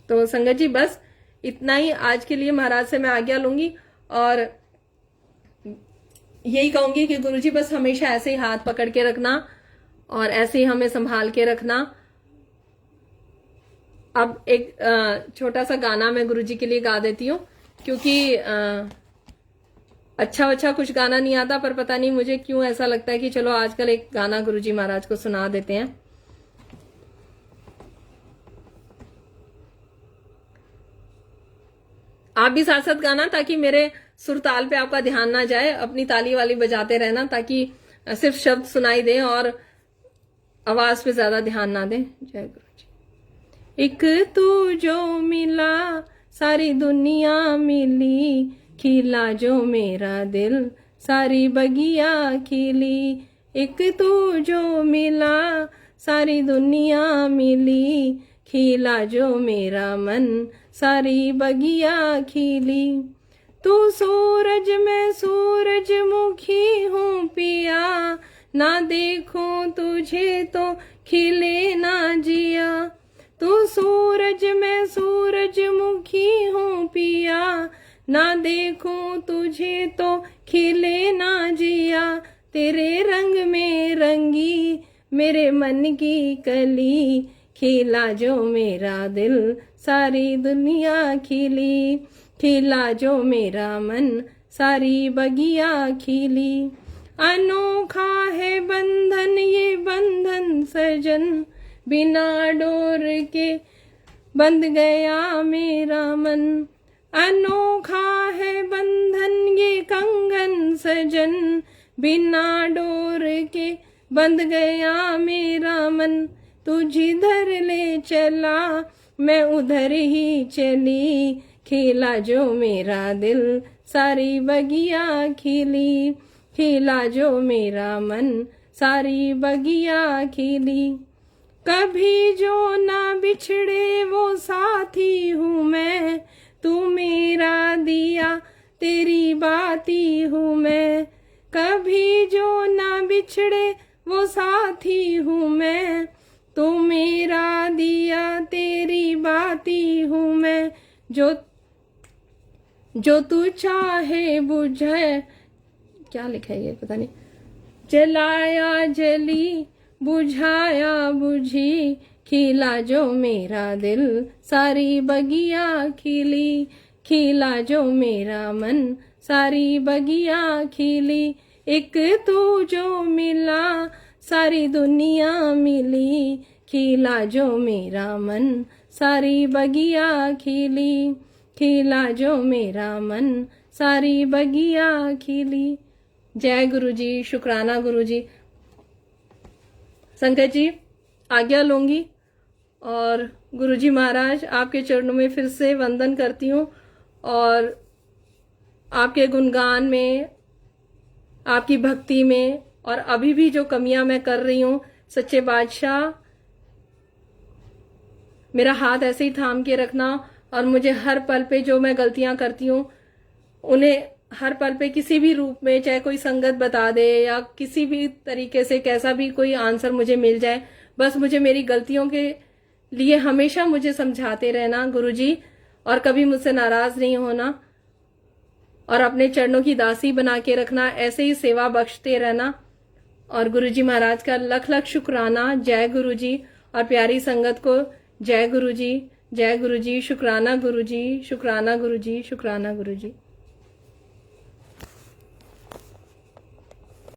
Speaker 1: तो संगत जी बस इतना ही आज के लिए महाराज से मैं आज्ञा लूंगी, और यही कहूंगी कि गुरुजी बस हमेशा ऐसे ही हाथ पकड़ के रखना और ऐसे ही हमें संभाल के रखना। अब एक छोटा सा गाना मैं गुरुजी के लिए गा देती हूँ, क्योंकि अच्छा कुछ गाना नहीं आता, पर पता नहीं मुझे क्यों ऐसा लगता है कि चलो आजकल एक गाना गुरुजी महाराज को सुना देते हैं। आप भी साथ साथ गाना, ताकि मेरे सुर ताल पे आपका ध्यान ना जाए। अपनी ताली वाली बजाते रहना, ताकि सिर्फ शब्द सुनाई दे और आवाज पे ज्यादा ध्यान ना दें। जय गुरु जी। एक तू जो मिला सारी दुनिया मिली, खिला जो मेरा दिल सारी बगिया खिली। एक तू जो मिला सारी दुनिया मिली, खिला जो मेरा मन सारी बगिया खिली। तू सूरज में सूरजमुखी हूँ पिया, ना देखूं तुझे तो खिले ना जिया। तू सूरज में सूरजमुखी हूँ पिया, ना देखूं तुझे तो खिले ना जिया। तेरे रंग में रंगी मेरे मन की कली, खिला जो मेरा दिल सारी दुनिया खिली। खिला जो मेरा मन सारी बगिया खिली। अनोखा है बंधन ये बंधन सजन, बिना डोर के बंध गया मेरा मन। अनोखा है बंधन ये कंगन सजन, बिना डोर के बंध गया मेरा मन। तू जिधर ले चला मैं उधर ही चली, खिला जो मेरा दिल सारी बगिया खिली। खिला जो मेरा मन सारी बगिया खिली। कभी जो ना बिछड़े वो साथी हूँ मैं, तू मेरा दिया तेरी बाती हूँ मैं। कभी जो ना बिछड़े वो साथी हूँ मैं, तू मेरा दिया तेरी बाती हूँ मैं। जो तू चाहे बुझे, क्या लिखा है ये पता नहीं। जलाया जली बुझाया बुझी, खिला जो मेरा दिल सारी बगिया खिली। खिला जो मेरा मन सारी बगिया खिली। एक तू जो मिला सारी दुनिया मिली, खिला जो मेरा मन सारी बगिया खिली। खिला जो मेरा मन सारी बगिया खिली। जय गुरु जी, शुक्राना गुरु जी। संकट जी आज्ञा लूंगी, और गुरुजी महाराज आपके चरणों में फिर से वंदन करती हूँ, और आपके गुणगान में, आपकी भक्ति में, और अभी भी जो कमियां मैं कर रही हूँ सच्चे बादशाह मेरा हाथ ऐसे ही थाम के रखना और मुझे हर पल पे जो मैं गलतियां करती हूँ उन्हें हर पल पे किसी भी रूप में, चाहे कोई संगत बता दे या किसी भी तरीके से कैसा भी कोई आंसर मुझे मिल जाए, बस मुझे मेरी गलतियों के लिए हमेशा मुझे समझाते रहना गुरुजी, और कभी मुझसे नाराज नहीं होना और अपने चरणों की दासी बना के रखना, ऐसे ही सेवा बख्शते रहना। और गुरुजी महाराज का लख लख शुक्राना। जय गुरुजी और प्यारी संगत को जय गुरुजी, जय गुरुजी, शुक्राना गुरुजी, शुक्राना गुरुजी, शुक्राना गुरुजी।